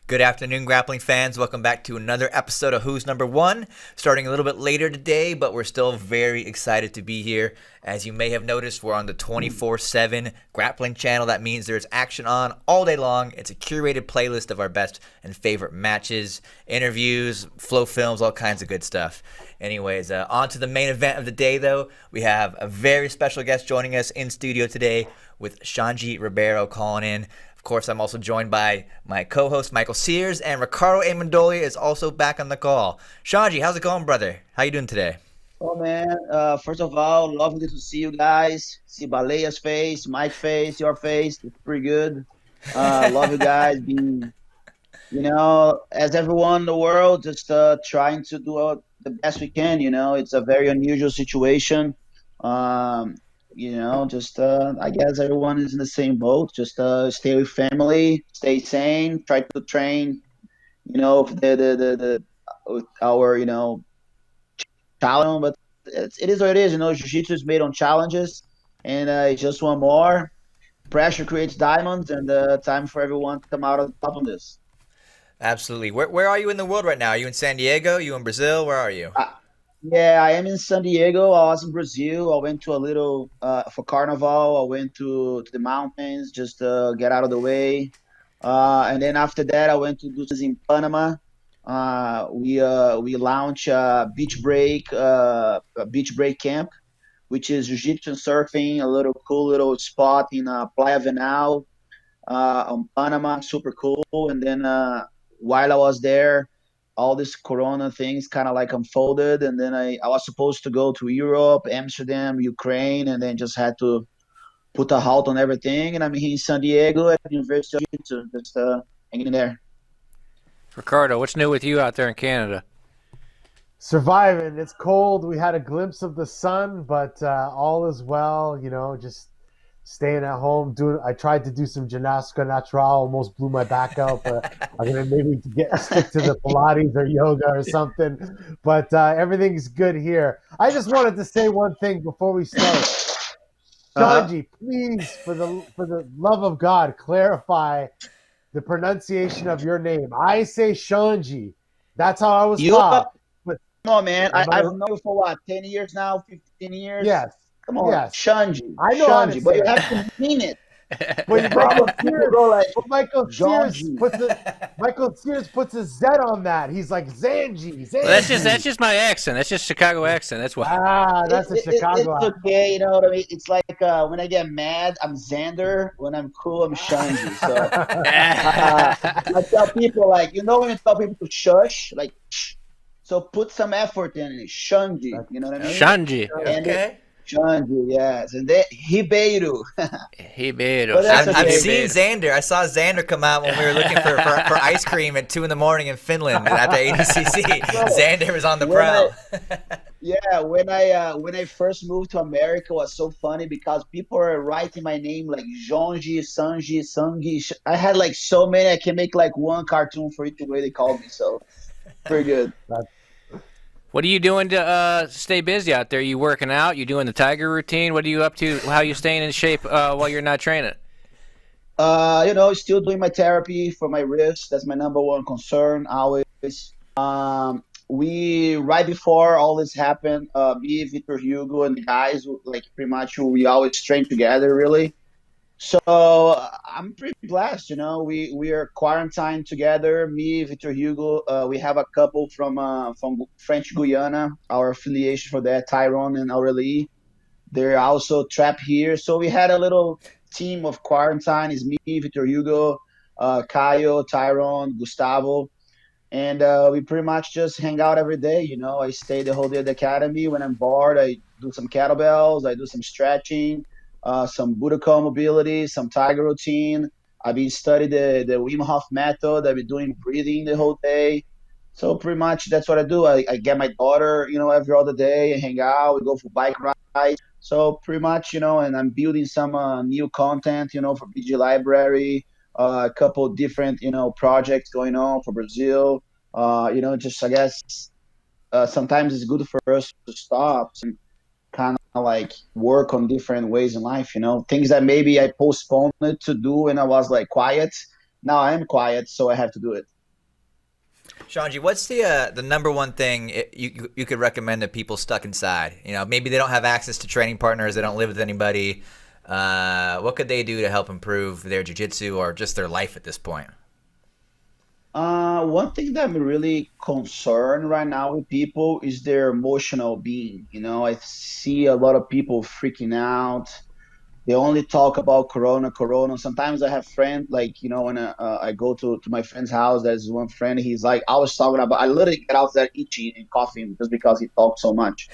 Good afternoon, grappling fans. Welcome back to another episode of Who's Number One. Starting a little bit later today, but we're still very excited to be here. As you may have noticed, we're on the 24/7 grappling channel. That means there's action on all day long. It's a curated playlist of our best and favorite matches, interviews, flow films, all kinds of good stuff. Anyways, on to the main event of the day, though. We have a very special guest joining us in studio today with Xande Ribeiro calling in. Of course, I'm also joined by my co-host, Michael Sears, and Ricardo Amendolia is also back on the call. Xande, how's it going, brother? How you doing today? Oh man, first of all, lovely to see you guys. See Balea's face, Mike's face, your face. It's pretty good. Love you guys. Being, as everyone in the world, just trying to do the best we can. It's a very unusual situation. Um, just I guess everyone is in the same boat. Just stay with family, stay sane, try to train. With our challenge, but it is what it is. Jiu-jitsu is made on challenges, and it's just one more. Pressure creates diamonds, and time for everyone to come out on top of this. Absolutely. Where are you in the world right now? Are you in San Diego? Are you in Brazil? Where are you? Yeah, I am in San Diego. I was in Brazil. I went to a little for Carnival. I went to the mountains just to get out of the way. And then after that, I went to do this in Panama. We launched a beach break camp, which is Egyptian surfing, a little cool little spot in Playa Venal on Panama, super cool. And then while I was there, all this Corona things kind of like unfolded, and then I was supposed to go to Europe, Amsterdam, Ukraine, and then just had to put a halt on everything. And I'm here in San Diego at the University of Jiu-Jitsu, just hanging in there. Ricardo, what's new with you out there in Canada? Surviving. It's cold. We had a glimpse of the sun, but all is well. Just staying at home. I tried to do some gymnastica natural, almost blew my back out, but I'm gonna maybe stick to the Pilates or yoga or something. But everything's good here. I just wanted to say one thing before we start. Uh-huh. Shanji, please, for the love of God, clarify the pronunciation of your name. I say Shanji. That's how I was You taught. But No, man. am I? I've known you for what, 10 years now, 15 years? Yes, Come on, yes. Shanji, I know how to Shanji. But say you it. have to mean it. But Problem people go like, Michael Sears Jonji. puts a Z on that. He's like Zanji, Well, that's Zanji. just my accent. That's just Chicago accent. That's why. That's a Chicago It's accent. okay, you know what I mean? It's like when I get mad, I'm Xander. When I'm cool, I'm Shanji. So I tell people, like, when you tell people to shush, like, shh. So put some effort in it. Shanji, you know what I mean? Shanji. And it, Okay. Shanji, yes. And then Ribeiro. Ribeiro. But that's I've okay. seen Ribeiro. Xander. I saw Xander come out when we were looking for ice cream at 2 in the morning in Finland at the ADCC. Bro, Xander was on the when I prowl. Yeah, when I first moved to America, it was so funny because people are writing my name like Jonji, Sanji, Sangi. I had like so many. I can make like one cartoon for each way they called me. So pretty good. What are you doing to stay busy out there? You working out? You doing the tiger routine? What are you up to? How you staying in shape while you're not training? Still doing my therapy for my wrist. That's my number one concern always. We right before all this happened, me, Victor Hugo, and the guys, like pretty much we always train together, really. So I'm pretty blessed. We are quarantined together. Me, Victor Hugo. We have a couple from French Guiana. Our affiliation for that, Tyrone and Aurelie. They're also trapped here. So we had a little team of quarantine. Is me, Victor Hugo, Caio, Tyrone, Gustavo, and we pretty much just hang out every day. I stay the whole day at the academy. When I'm bored, I do some kettlebells, I do some stretching, some Budokan mobility, some tiger routine. I've been studying the Wim Hof method. I've been doing breathing the whole day. So pretty much that's what I do. I get my daughter, every other day, hang out, we go for bike rides. So pretty much, and I'm building some new content, for BG Library, a couple different, projects going on for Brazil. Just I guess sometimes it's good for us to stop and kind of like work on different ways in life. Things that maybe I postponed it to do when I was like quiet. Now I'm quiet, so I have to do it. Shanji, what's the number one thing you could recommend to people stuck inside? You know, maybe they don't have access to training partners, they don't live with anybody. What could they do to help improve their jiu-jitsu or just their life at this point? One thing that I'm really concerned right now with people is their emotional being. You know, I see a lot of people freaking out. They only talk about Corona, Corona. Sometimes I have friends, like, you know, when I go to my friend's house, there's one friend, he's like, I was talking about, I literally get out there itchy and coughing just because he talks so much.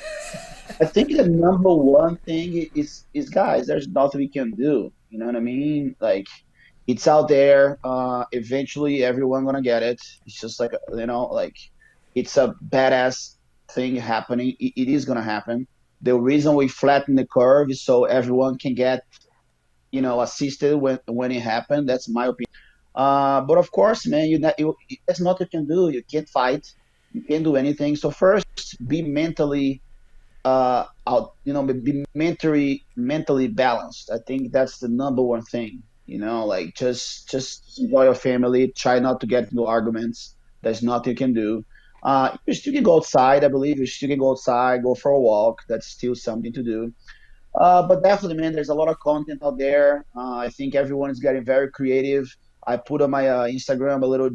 I think the number one thing is guys, there's nothing we can do. You know what I mean? Like, it's out there. Eventually, everyone gonna get it. It's just like, you know, like, it's a badass thing happening. It is gonna happen. The reason we flatten the curve is so everyone can get, you know, assisted when it happened. That's my opinion. But of course, man, that's not what you can do. You can't fight. You can't do anything. So first, be mentally out, you know, be mentally balanced. I think that's the number one thing. You know, like, just enjoy your family. Try not to get into arguments. There's nothing you can do. You still can go outside. I believe you still can go outside, go for a walk. That's still something to do. But definitely, man, there's a lot of content out there. I think everyone is getting very creative. I put on my Instagram a little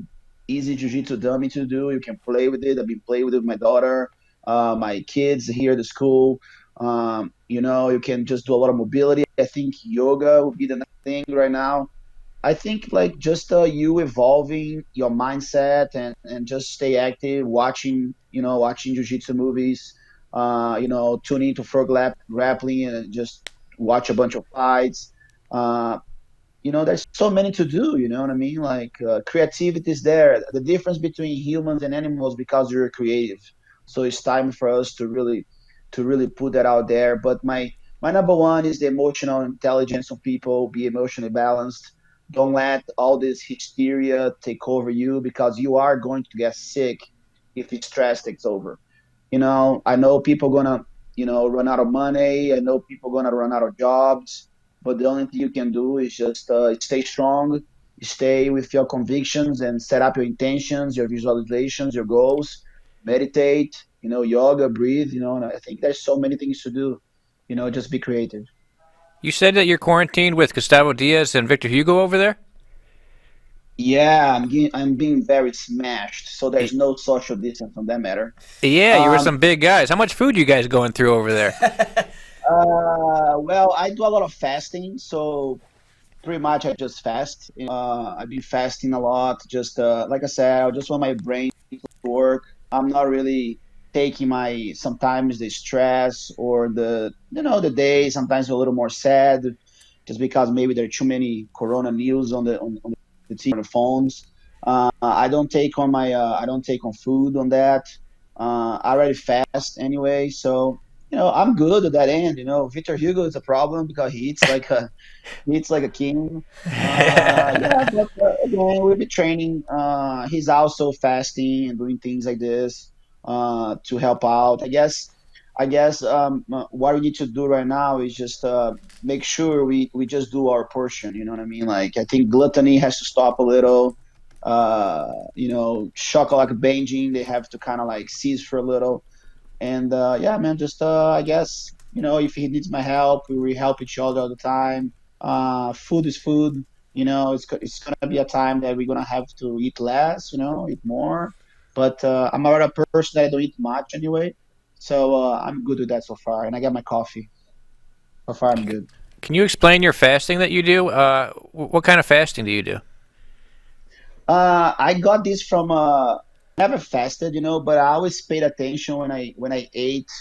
easy jiu-jitsu dummy to do. You can play with it. I've been playing with it with my daughter, my kids here at the school. You know, you can just do a lot of mobility. I think yoga would be the next thing right now. I think, like, just you evolving your mindset and just stay active, watching, you know, watching jiu-jitsu movies, you know, tuning to FloGrappling and just watch a bunch of fights. Uh, you know, there's so many to do. You know what I mean? Like, creativity is there. The difference between humans and animals because you're creative. So it's time for us to really put that out there. But my number one is the emotional intelligence of people. Be emotionally balanced. Don't let all this hysteria take over you because you are going to get sick if the stress takes over. You know, I know people gonna, you know, run out of money. I know people gonna run out of jobs, but the only thing you can do is just stay strong, stay with your convictions, and set up your intentions, your visualizations, your goals. Meditate, you know, yoga, breathe. You know, and I think there's so many things to do. You know, just be creative. You said that you're quarantined with Gustavo Diaz and Victor Hugo over there? Yeah, I'm being very smashed, so there's no social distance on that matter. Yeah, you were Um, some big guys. How much food you guys going through over there? well, I do a lot of fasting, so pretty much I just fast. I've been fasting a lot. Just like I said, I just want my brain to work. I'm not really taking my sometimes the stress or the, you know, the day. Sometimes a little more sad, just because maybe there are too many Corona news on the TV, on the phones. I don't take on food on that. I already fast anyway, so, you know, I'm good at that end. You know, Victor Hugo is a problem because he eats like a king. Yeah, but again, we'll be training. He's also fasting and doing things like this to help out. What we need to do right now is just make sure we just do our portion. You know what I mean? Like, I think gluttony has to stop a little. You know, chocolate binging, they have to kind of like cease for a little. And yeah, man, just I guess, you know, if he needs my help, we help each other all the time. Food is food. You know, it's gonna be a time that we're gonna have to eat less. You know, eat more. But I'm already a person that I don't eat much anyway, so I'm good with that so far. And I got my coffee. So far, I'm good. Can you explain your fasting that you do? What kind of fasting do you do? I got this from never fasted, you know, but I always paid attention when I ate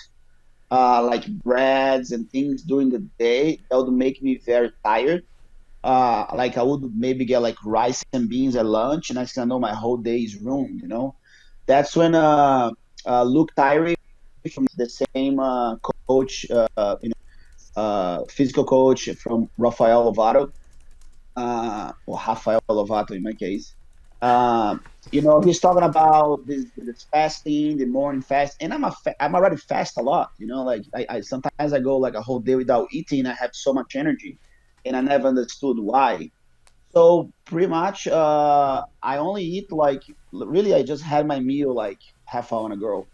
like breads and things during the day. That would make me very tired. Like, I would maybe get like rice and beans at lunch, and next thing I know, my whole day is ruined. You know, that's when Luke Tyree from the same coach, physical coach from Rafael Lovato, or Rafael Lovato in my case. Um, you know, he's talking about this fasting, the morning fast, and I'm already fast a lot. You know, like, I sometimes I go like a whole day without eating. I have so much energy, and I never understood why. So pretty much, I only eat like really. I just had my meal like half hour ago.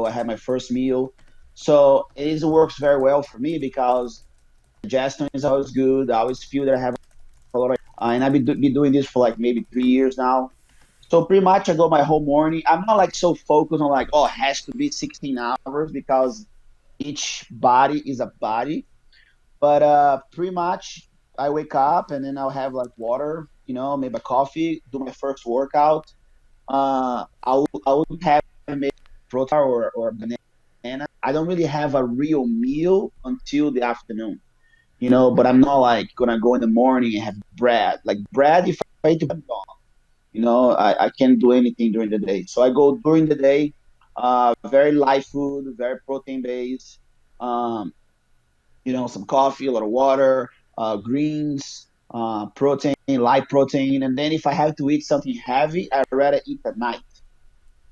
I had my first meal, so works very well for me because digestion is always good. I always feel that I have a lot of, and I've been doing this for like maybe 3 years now. So pretty much, I go my whole morning. I'm not like so focused on like, oh, it has to be 16 hours because each body is a body. But pretty much, I wake up and then I'll have like water, maybe a coffee, do my first workout. I would have maybe protein or banana. I don't really have a real meal until the afternoon, but I'm not like gonna go in the morning and have bread. Like bread, if I eat bread, I'm gone. I can't do anything during the day. So I go during the day, very light food, very protein based. Um, some coffee, a lot of water, greens, protein, light protein. And then if I have to eat something heavy, I'd rather eat at night,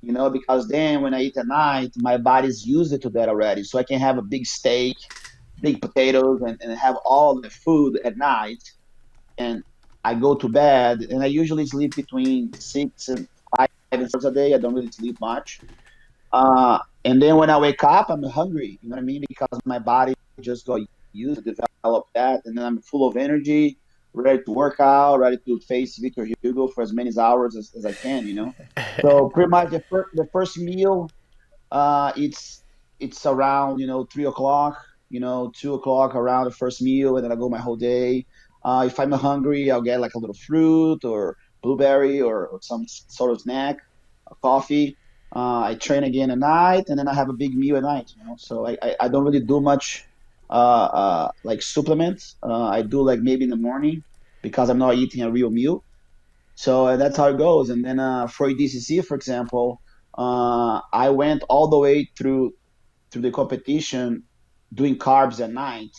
because then when I eat at night, my body's used to that already. So I can have a big steak, big potatoes, and have all the food at night. And I go to bed, and I usually sleep between 6 and 5 hours a day. I don't really sleep much. And then when I wake up, I'm hungry. You know what I mean? Because my body just got used to develop that, and then I'm full of energy, ready to work out, ready to face Victor Hugo for as many hours as I can. So pretty much the first meal, it's around 3 o'clock, 2 o'clock around the first meal, and then I go my whole day. If I'm hungry, I'll get like a little fruit or blueberry or some sort of snack, a coffee. I train again at night, and then I have a big meal at night. So I don't really do much like supplements. I do like maybe in the morning because I'm not eating a real meal. So that's how it goes. And then for DCC, for example, I went all the way through the competition doing carbs at night,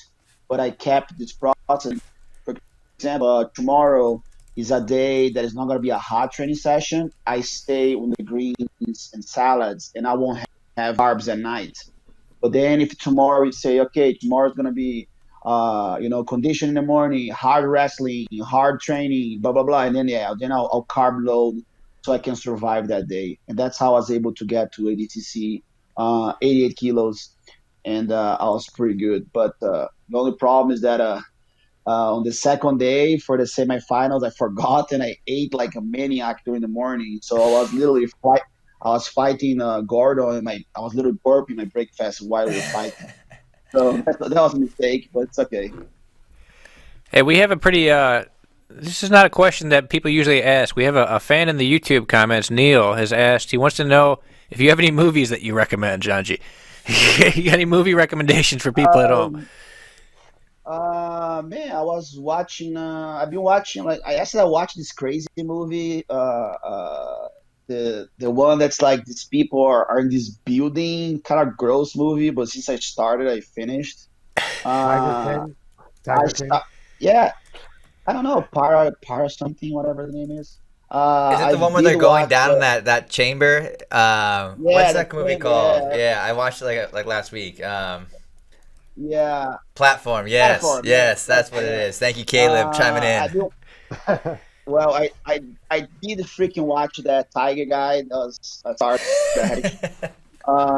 but I kept this process. For example, tomorrow is a day that is not going to be a hard training session. I stay on the greens and salads, and I won't have carbs at night. But then if tomorrow we say, okay, tomorrow's gonna be condition in the morning, hard wrestling, hard training, blah blah blah, and then I'll carb load so I can survive that day. And that's how I was able to get to ADTC, 88 kilos, and I was pretty good. But the only problem is that on the second day for the semifinals, I forgot and I ate like a maniac during the morning. So I was literally I was fighting Gordo, and I was literally burping my breakfast while we were fighting. So that was a mistake, but it's okay. Hey, we have a pretty. This is not a question that people usually ask. We have a fan in the YouTube comments. Neil has asked. He wants to know if you have any movies that you recommend, Xande. You got any movie recommendations for people at home? Man, I was watching. I've been watching. Like I watched this crazy movie. The one that's like these people are in this building, kind of gross movie. But since I started, I finished. Tiger Uh, King. I Tiger King. start. Yeah, I don't know, para something, whatever the name is. Is it I the one where they're did going watch. down in that chamber? What's Yeah, the that movie chamber. called? Yeah, Yeah, I watched it like last week. yeah, Platform. Yes, platform. Yeah, yes, that's what platform. it Yeah. is. Thank you, Caleb, chiming I in. do. Well, I did freaking watch that Tiger guy. That was a start. I had.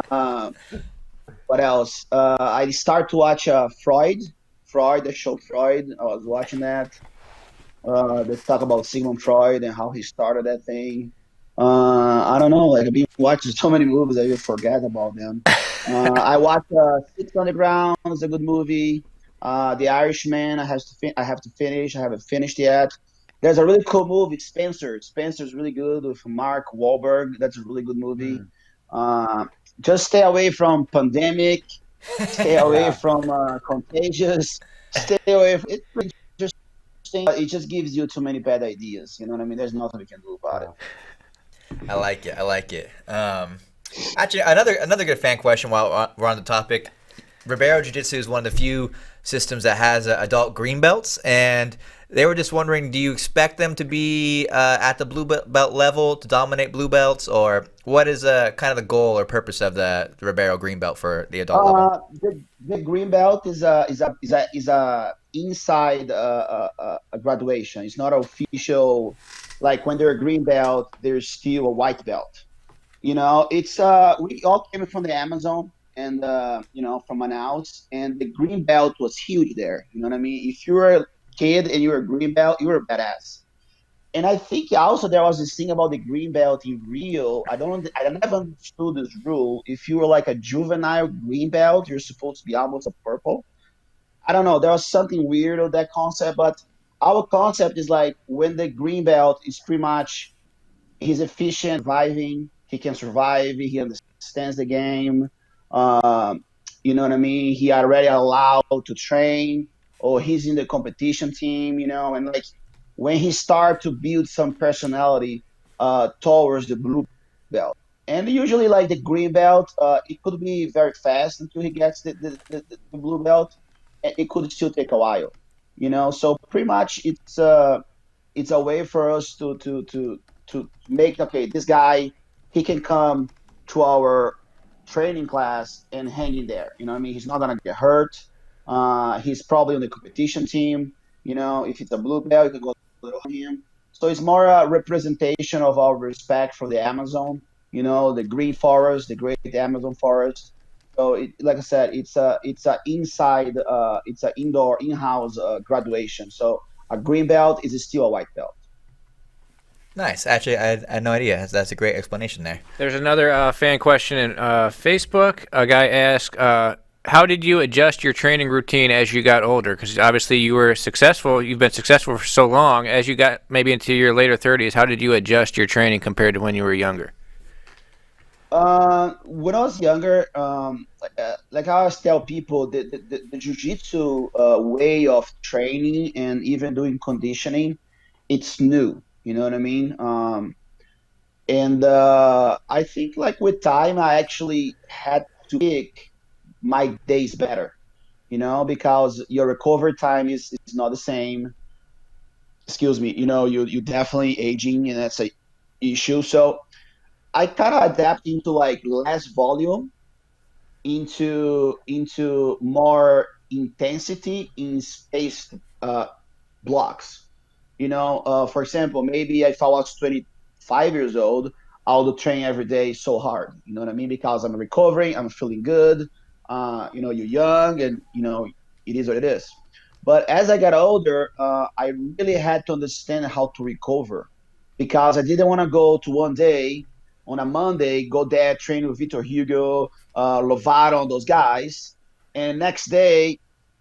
Uh, what else? I start to watch Freud, the show Freud. I was watching that. They talk about Sigmund Freud and how he started that thing. I don't know. Like I've been watching so many movies, I even forget about them. I watched Six Underground. It's a good movie. The Irishman. I have to finish. I haven't finished yet. There's a really cool movie, Spencer. Spencer's really good with Mark Wahlberg. That's a really good movie. Mm, Uh, just stay away from Pandemic. Stay away yeah. from Contagious. Stay away. It's pretty interesting, but it just gives you too many bad ideas. You know what I mean? There's nothing we can do about it. Yeah. I like it. I like it. Actually, another good fan question while we're on the topic. Ribeiro Jiu-Jitsu is one of the few systems that has adult green belts, and they were just wondering, do you expect them to be at the blue belt level to dominate blue belts, or what is kind of the goal or purpose of the Ribeiro green belt for the adult level? The green belt is a inside a graduation. It's not official. Like when they're a green belt, they're still a white belt. It's we all came from the Amazon and from Manaus, and the green belt was huge there. You know what I mean? If you were a kid and you were a green belt, you were a badass. And I think also there was this thing about the green belt in Rio. I never understood this rule. If you were like a juvenile green belt, you're supposed to be almost a purple. I don't know. There was something weird with that concept, but our concept is like when the green belt is pretty much he's efficient, surviving. He can survive. He understands the game. Um, you know what I mean? He already allowed to train, or he's in the competition team. And like when he start to build some personality towards the blue belt, and usually like the green belt, it could be very fast until he gets the blue belt, and it could still take a while. So pretty much it's a way for us to make okay this guy he can come to our training class and hang in there. You know what I mean? He's not gonna get hurt. He's probably on the competition team. If it's a blue belt, you can go on him. So it's more a representation of our respect for the Amazon. The green forest, the great Amazon forest. So like I said, it's a inside it's a indoor in-house graduation. So a green belt is still a white belt. Nice. Actually, I had no idea. That's a great explanation there. There's another fan question in Facebook. A guy asked, how did you adjust your training routine as you got older? Because obviously you were successful. You've been successful for so long. As you got maybe into your later 30s, how did you adjust your training compared to when you were younger? When I was younger, like I always tell people, the jiu-jitsu way of training and even doing conditioning, it's new. You know what I mean? And I think like with time, I actually had to pick my days better. Because your recovery time is not the same. Excuse me. You definitely aging, and that's a issue. So I kind of adapt into like less volume into more intensity in spaced blocks. For example, maybe if I was 25 years old, I would train every day so hard. You know what I mean? Because I'm recovering, I'm feeling good. You're young, and it is what it is. But as I got older, I really had to understand how to recover because I didn't want to go to one day on a Monday, go there, train with Vitor Hugo, Lovato, and those guys, and next day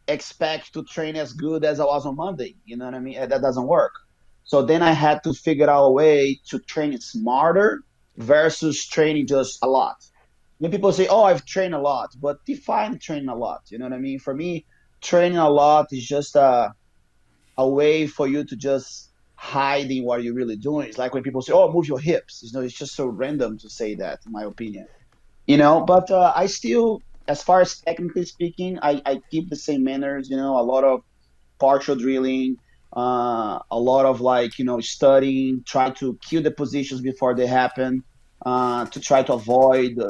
expect to train as good as I was on Monday. You know what I mean? That doesn't work. So then I had to figure out a way to train smarter versus training just a lot. When people say, "Oh, I've trained a lot," but define training a lot. You know what I mean? For me, training a lot is just a way for you to just hiding what you're really doing. It's like when people say, "Oh, move your hips." It's just so random to say that, in my opinion. But I still, as far as technically speaking, I keep the same manners. A lot of partial drilling, a lot of like studying, try to kill the positions before they happen, to try to avoid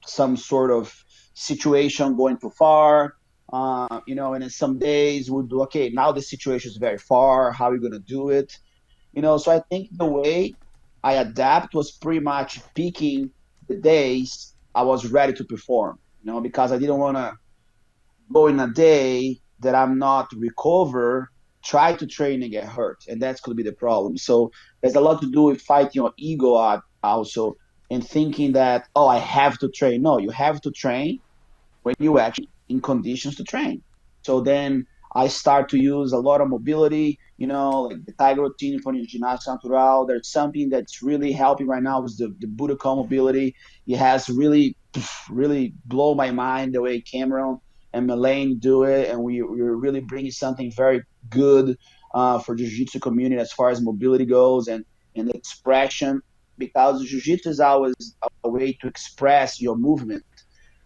some sort of situation going too far. And in some days we'll do okay. Now the situation is very far. How are we gonna do it? So I think the way I adapt was pretty much picking the days I was ready to perform. Because I didn't want to go in a day that I'm not recover, try to train and get hurt, and that's going to be the problem. So there's a lot to do with fighting your ego out also, and thinking that I have to train. No, you have to train when you actually in conditions to train. So then I start to use a lot of mobility, like the tiger routine from the Ginástica Natural. There's something that's really helping right now is the Budokan mobility. It has really blow my mind the way Cameron and Melaine do it. And we're really bringing something very good for jiu-jitsu community as far as mobility goes and expression, because jiu-jitsu is always a way to express your movement.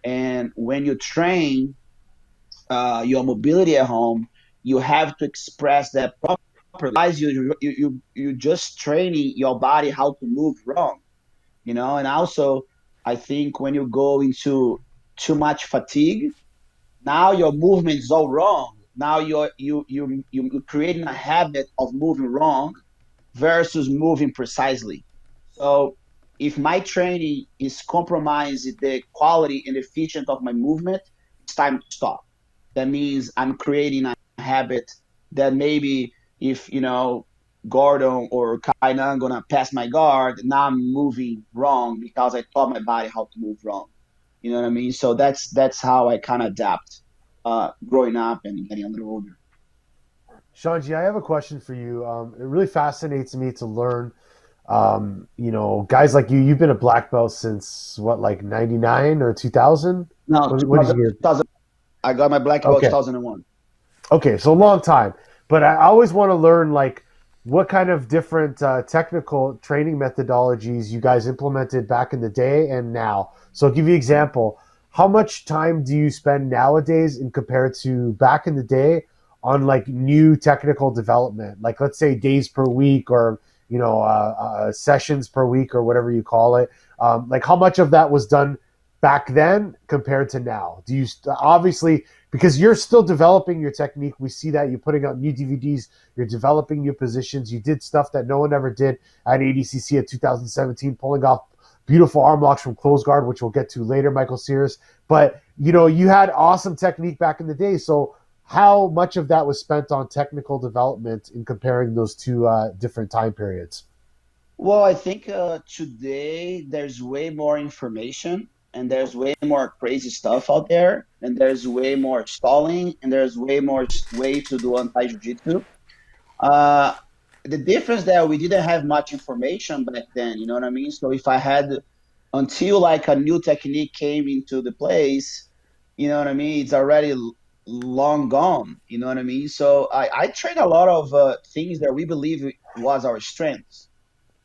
And when you train your mobility at home, you have to express that properly. Otherwise, you just training your body how to move wrong. And also, I think when you go into too much fatigue, now your movement is all wrong. Now you're creating a habit of moving wrong versus moving precisely. So if my training is compromising the quality and efficiency of my movement, it's time to stop. That means I'm creating a habit that maybe if Gordon or Kainan gonna pass my guard, now I'm moving wrong because I taught my body how to move wrong. You know what I mean? So that's how I kind of adapt growing up and getting a little older. Shanji, I have a question for you. It really fascinates me to learn. Guys like you've been a black belt since what, like 99 or 2000? No, When did you get? 2000, I got my black belt Okay. 2001. Okay, so a long time. But I always want to learn like what kind of different technical training methodologies you guys implemented back in the day and now. So I'll give you an example. How much time do you spend nowadays in compared to back in the day on like new technical development? Like let's say days per week or sessions per week or whatever you call it. Like how much of that was done back then compared to now? Do you obviously, because you're still developing your technique. We see that you're putting out new DVDs, you're developing new positions. You did stuff that no one ever did at ADCC at 2017, pulling off beautiful arm locks from close guard, which we'll get to later, Michael Sears. But you had awesome technique back in the day. So how much of that was spent on technical development in comparing those two different time periods? Well, I think today there's way more information and there's way more crazy stuff out there, and there's way more stalling and there's way more way to do anti-jiu-jitsu. Uh, the difference that we didn't have much information back then, you know what I mean? So if I had until like a new technique came into the place, you know what I mean? It's already long gone, you know what I mean? So I train a lot of things that we believe was our strengths,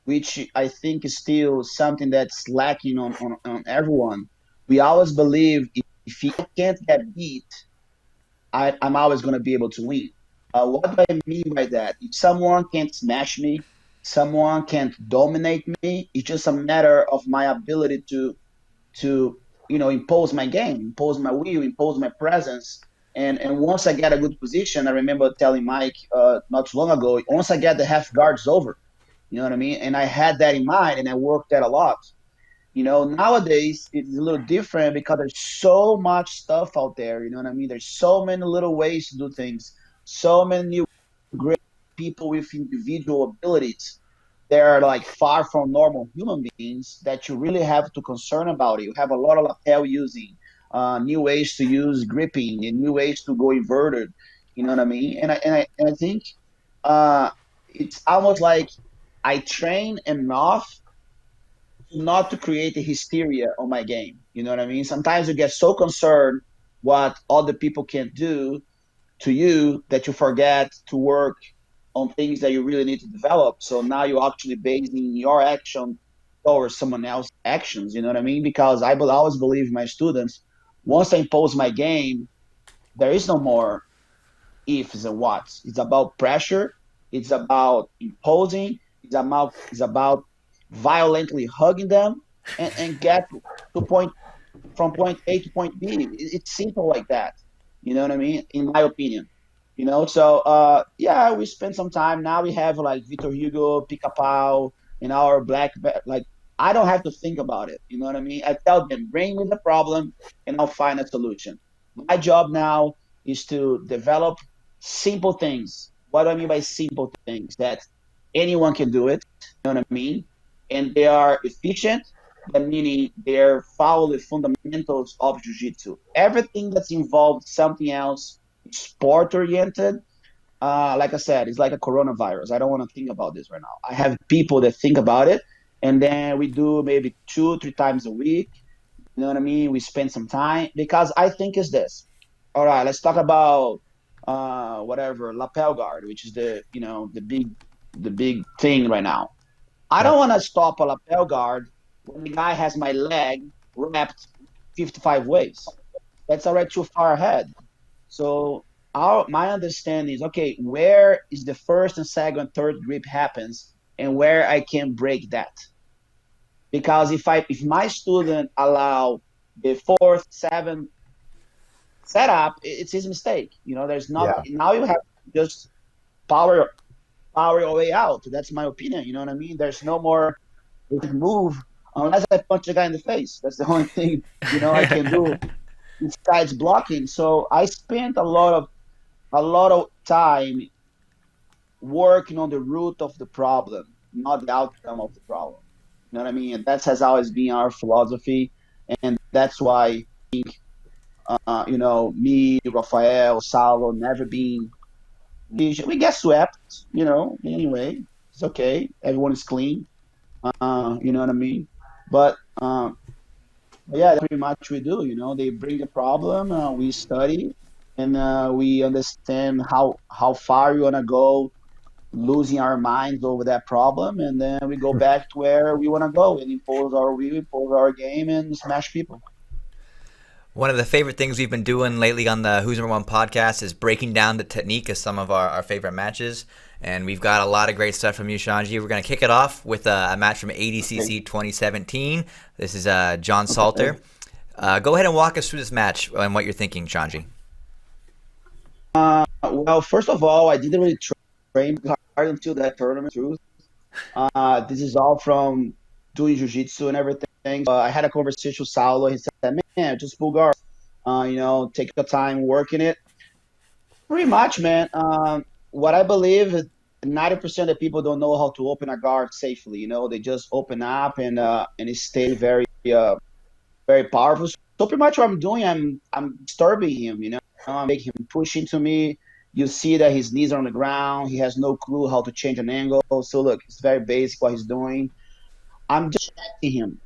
which I think is still something that's lacking on everyone. We always believe if you can't get beat, I'm always going to be able to win. What do I mean by that? If someone can't smash me, someone can't dominate me, it's just a matter of my ability to impose my game, impose my will, impose my presence. And once I get a good position, I remember telling Mike not too long ago, once I get the half guards over, you know what I mean? And I had that in mind and I worked that a lot. Nowadays it's a little different because there's so much stuff out there. You know what I mean? There's so many little ways to do things, so many new great people with individual abilities. They're like far from normal human beings that you really have to concern about. You have a lot of lapel using, new ways to use gripping, and new ways to go inverted. You know what I mean? And I think uh, it's almost like I train enough not to create a hysteria on my game. You know what I mean? Sometimes you get so concerned what other people can do to you that you forget to work on things that you really need to develop. So now you're actually basing your action or someone else's actions. You know what I mean? Because I will always believe in my students. Once I impose my game, there is no more ifs and whats. It's about pressure. It's about imposing. It's about violently hugging them and get to point from point A to point B. It's simple like that. You know what I mean? In my opinion. So yeah, we spent some time. Now we have like Vitor Hugo, Pica-Pau, and our like I don't have to think about it. You know what I mean? I tell them, bring me the problem and I'll find a solution. My job now is to develop simple things. What do I mean by simple things? That anyone can do it. You know what I mean? And they are efficient, that meaning they follow the fundamentals of jiu-jitsu. Everything that's involved something else, sport oriented, like I said, it's like a coronavirus. I don't want to think about this right now. I have people that think about it, and then we do maybe 2 3 times a week. You know what I mean? We spend some time because I think it's this. All right, let's talk about whatever lapel guard, which is the big thing right now. I Yeah. don't want to stop a lapel guard when the guy has my leg wrapped 55 ways. That's already too far ahead. So my understanding is okay, where is the first and second, third grip happens and where I can break that. Because if my student allow the fourth, seventh, setup, it's his mistake. There's not Yeah. now you have to just power your way out. That's my opinion. You know what I mean? There's no more move unless I punch the guy in the face. That's the only thing I can do besides blocking. So I spent a lot of time working on the root of the problem, not the outcome of the problem. You know what I mean? And that has always been our philosophy, and that's why me, Rafael, Saulo, never been. We get swept, Anyway, it's okay. Everyone is clean. You know what I mean? But yeah, that's pretty much we do. They bring the problem, we study, and we understand how far we wanna go, losing our minds over that problem, and then we go back to where we wanna go and impose our game and smash people. One of the favorite things we've been doing lately on the Who's Number One podcast is breaking down the technique of some of our favorite matches. And we've got a lot of great stuff from you, Xande. We're going to kick it off with a match from ADCC 2017. This is John Salter. Go ahead and walk us through this match and what you're thinking, Xande. Well, first of all, I didn't really train hard until that tournament. Truth. This is all from doing jiu-jitsu and everything. I had a conversation with Saulo. He said, man, just pull guard. Take your time working it. Pretty much, man. What I believe, 90% of people don't know how to open a guard safely. They just open up and it stays very very powerful. So pretty much what I'm doing, I'm disturbing him. I'm making him push into me. You see that his knees are on the ground. He has no clue how to change an angle. So look, it's very basic what he's doing. I'm just checking him.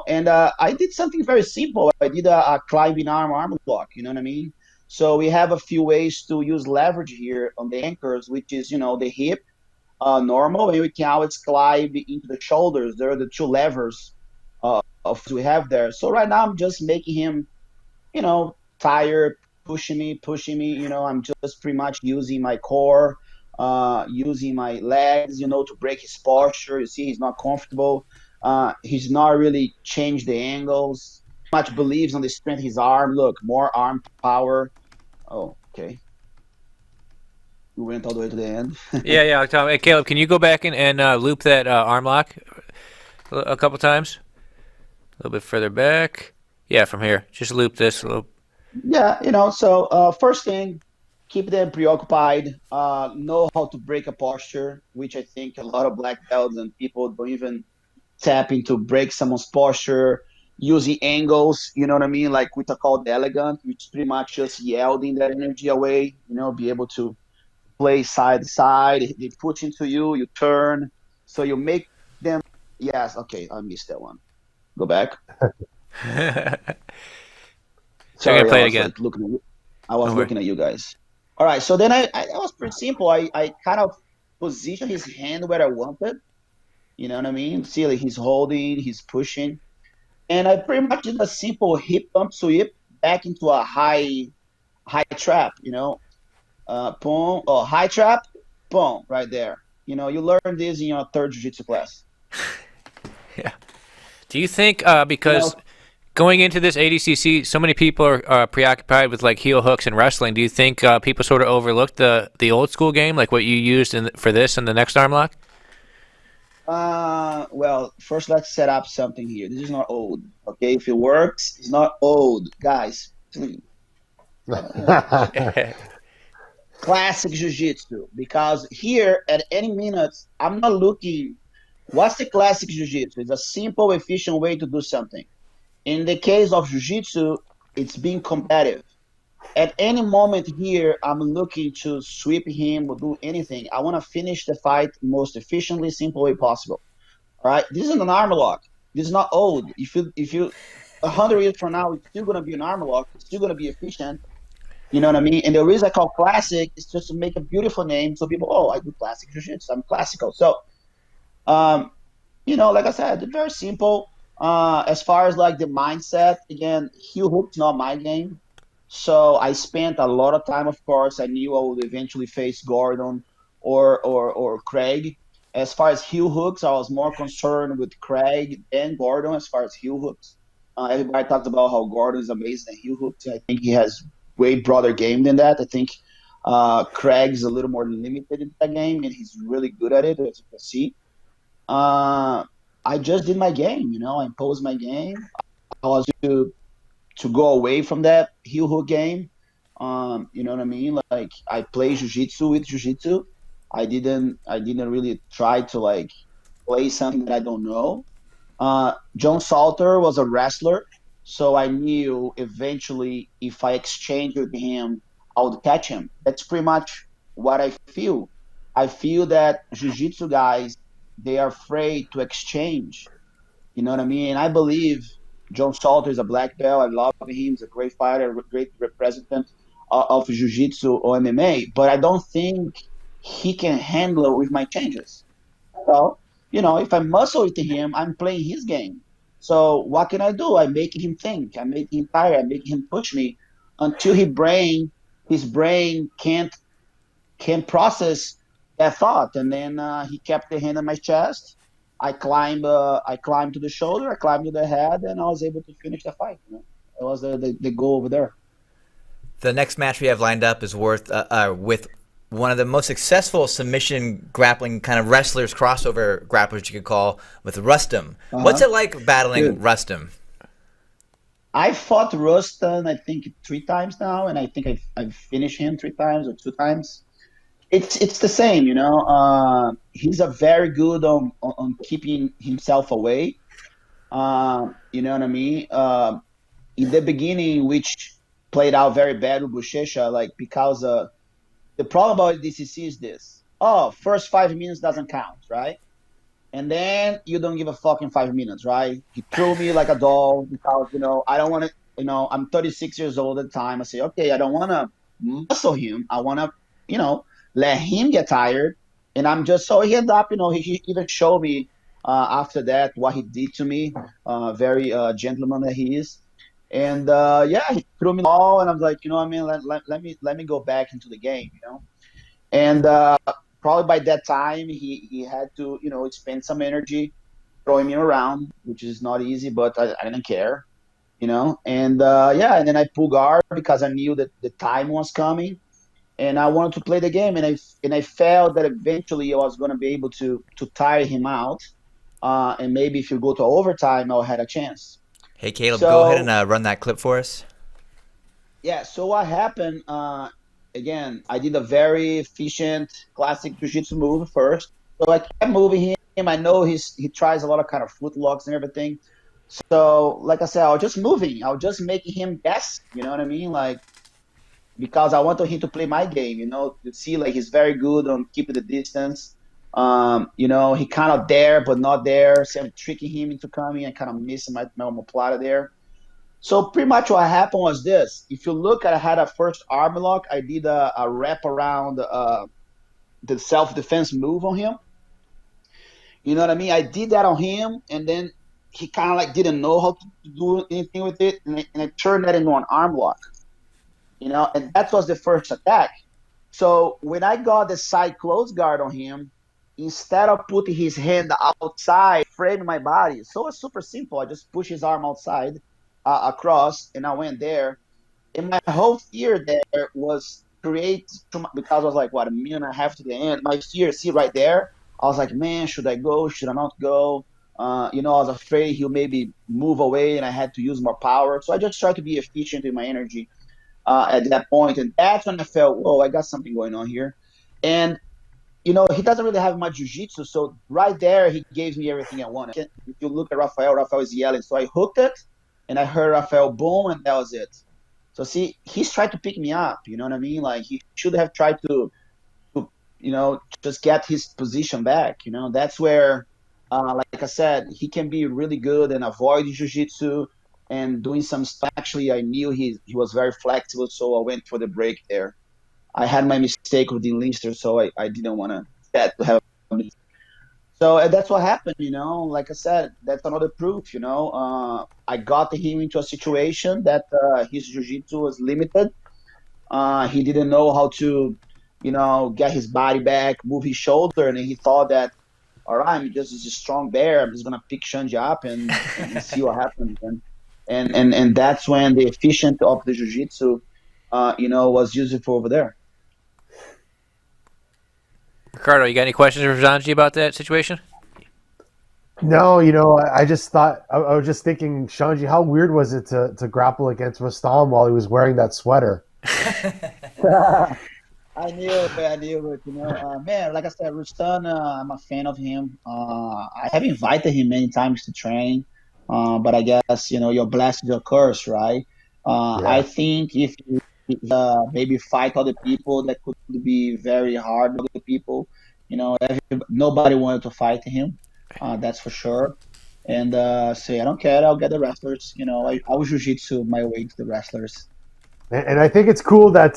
And I did something very simple. I did a climbing arm block. You know what I mean? So we have a few ways to use leverage here on the anchors, which is the hip, normal, and we can always climb into the shoulders. There are the two levers of we have there. So right now I'm just making him, tired, pushing me. I'm just pretty much using my core, using my legs, to break his posture. You see, he's not comfortable. He's not really changed the angles. Much believes on the strength of his arm. Look, more arm power. Oh, okay. We went all the way to the end. Yeah. Tom, hey, Caleb, can you go back and loop that arm lock a couple times? A little bit further back. Yeah, from here. Just loop this a little. Yeah, so first thing, keep them preoccupied, know how to break a posture, which I think a lot of black belts and people don't even tap into break someone's posture using angles, you know what I mean? Like we call the elegant, which is pretty much just yielding that energy away, be able to play side to side. They push into you, you turn. So you make them, yes, okay, I missed that one. Go back. So you're Sorry, gonna play I it was again. like looking at you. I was looking at you guys. All right, so then I was pretty simple. I kind of positioned his hand where I wanted. You know what I mean? See, like he's holding, he's pushing, and I pretty much did a simple hip bump sweep back into a high trap. Boom, high trap, boom, right there. You learn this in your third jiu-jitsu class. Yeah. Do you think because going into this ADCC, so many people are preoccupied with like heel hooks and wrestling? Do you think people sort of overlooked the old school game, like what you used for this and the next arm lock? Well, first let's set up something here. This is not old, okay? If it works, it's not old, guys. Classic jiu-jitsu, because here at any minute, I'm not looking. What's the classic jiu-jitsu? It's a simple, efficient way to do something. In the case of jiu-jitsu, it's being competitive. At any moment here, I'm looking to sweep him or do anything. I want to finish the fight most efficiently, simple way possible. All right, this is an armor lock. This is not old. If you 100 years from now, it's still gonna be an armor lock. It's still gonna be efficient. You know what I mean? And the reason I call classic is just to make a beautiful name, so people, oh, I do classic jiu-jitsu. I'm classical. So, um, like I said, it's very simple. As far as like the mindset, again, heel hook's not my game. So I spent a lot of time, of course. I knew I would eventually face Gordon or Craig. As far as heel hooks, I was more concerned with Craig than Gordon as far as heel hooks. Everybody talks about how Gordon is amazing at heel hooks. I think he has way broader game than that. I think Craig's a little more limited in that game, and he's really good at it, as you can see. I just did my game, I imposed my game. I was to go away from that heel hook game. You know what I mean? Like I play jiu-jitsu with jiu-jitsu. I didn't really try to like play something that I don't know. John Salter was a wrestler, so I knew eventually if I exchanged with him, I would catch him. That's pretty much what I feel. I feel that jiu-jitsu guys, they are afraid to exchange. You know what I mean? And I believe John Salter is a black belt. I love him. He's a great fighter, a great representative of jiu-jitsu or MMA. But I don't think he can handle it with my changes. So, if I muscle with him, I'm playing his game. So what can I do? I make him think. I make him tired. I make him push me until his brain can't process that thought. And then he kept the hand on my chest. I climbed to the shoulder. I climbed to the head, and I was able to finish the fight. That was the goal over there. The next match we have lined up is with one of the most successful submission grappling kind of wrestlers, crossover grapplers you could call, with Rustam. What's it like battling Good. Rustam? I fought Ruston, I think, 3 times now, and I think I've finished him 3 times or 2 times. It's the same. He's a very good on keeping himself away. You know what I mean? In the beginning, which played out very bad with Buchecha, like because the problem about DCC is this: oh, first 5 minutes doesn't count, right? And then you don't give a fuck in 5 minutes, right? He threw me like a doll because I don't want to. I'm 36 years old at the time. I say, okay, I don't want to muscle him. I want to, you know, let him get tired. And I'm just so he ended up, he even showed me after that what he did to me. Very gentleman that he is. And yeah, he threw me the ball, and I was like, you know what I mean? Let me go back into the game. And probably by that time, he had to, spend some energy throwing me around, which is not easy, but I didn't care. And yeah, and then I pulled guard because I knew that the time was coming, and I wanted to play the game, and I felt that eventually I was going to be able to tire him out, and maybe if you go to overtime, I had a chance. Hey, Caleb, go ahead and So run that clip for us. yeah, so what happened? Again, I did a very efficient classic jiu-jitsu move first. So I kept moving him. I know he tries a lot of kind of foot locks and everything. So like I said, I was just moving. I was just making him guess. You know what I mean? Like because I wanted him to play my game. You see, like he's very good on keeping the distance. He kind of there but not there. So I'm tricking him into coming and kind of missing my omoplata there. So pretty much what happened was this. If you look, I had a first arm lock. I did a wrap around the self-defense move on him. You know what I mean? I did that on him, and then he kind of like didn't know how to do anything with it, and I turned that into an arm lock. And that was the first attack. So when I got the side close guard on him, instead of putting his hand outside, framing my body, so it's super simple. I just push his arm outside, across, and I went there. And my whole fear there was create because I was like, what, a minute and a half to the end. My fear, see right there. I was like, man, should I go? Should I not go? I was afraid he'll maybe move away, and I had to use more power. So I just tried to be efficient in my energy at that point, and that's when I felt, whoa, I got something going on here. And he doesn't really have much jiu-jitsu, so right there he gave me everything I wanted. If you look at Rafael is yelling, so I hooked it, and I heard Rafael boom, and that was it. So see, he's tried to pick me up. You know what I mean? Like he should have tried to just get his position back. That's where, like I said, he can be really good and avoid jiu-jitsu and doing some stuff. Actually, I knew he was very flexible, so I went for the break there. I had my mistake with the Leinster, so I didn't want to have a mistake. So that's what happened. Like I said, that's another proof. I got him into a situation that his jiu-jitsu was limited. He didn't know how to, get his body back, move his shoulder, and he thought that, all right, I'm just a strong bear. I'm just gonna pick Xande up and see what happens. And that's when the efficient of the jiu-jitsu was useful over there. Ricardo, you got any questions for Xande about that situation? No, I just thought I was just thinking, Shanji, how weird was it to grapple against Rastam while he was wearing that sweater? I knew it. Man, like I said, Rustan, I'm a fan of him. I have invited him many times to train, but I guess your blessed your curse, right? I Yeah. think if you maybe fight other people, that could be very hard on other people. Nobody wanted to fight him, that's for sure. And say, I don't care, I'll get the wrestlers. I will jiu-jitsu my way to the wrestlers. And I think it's cool that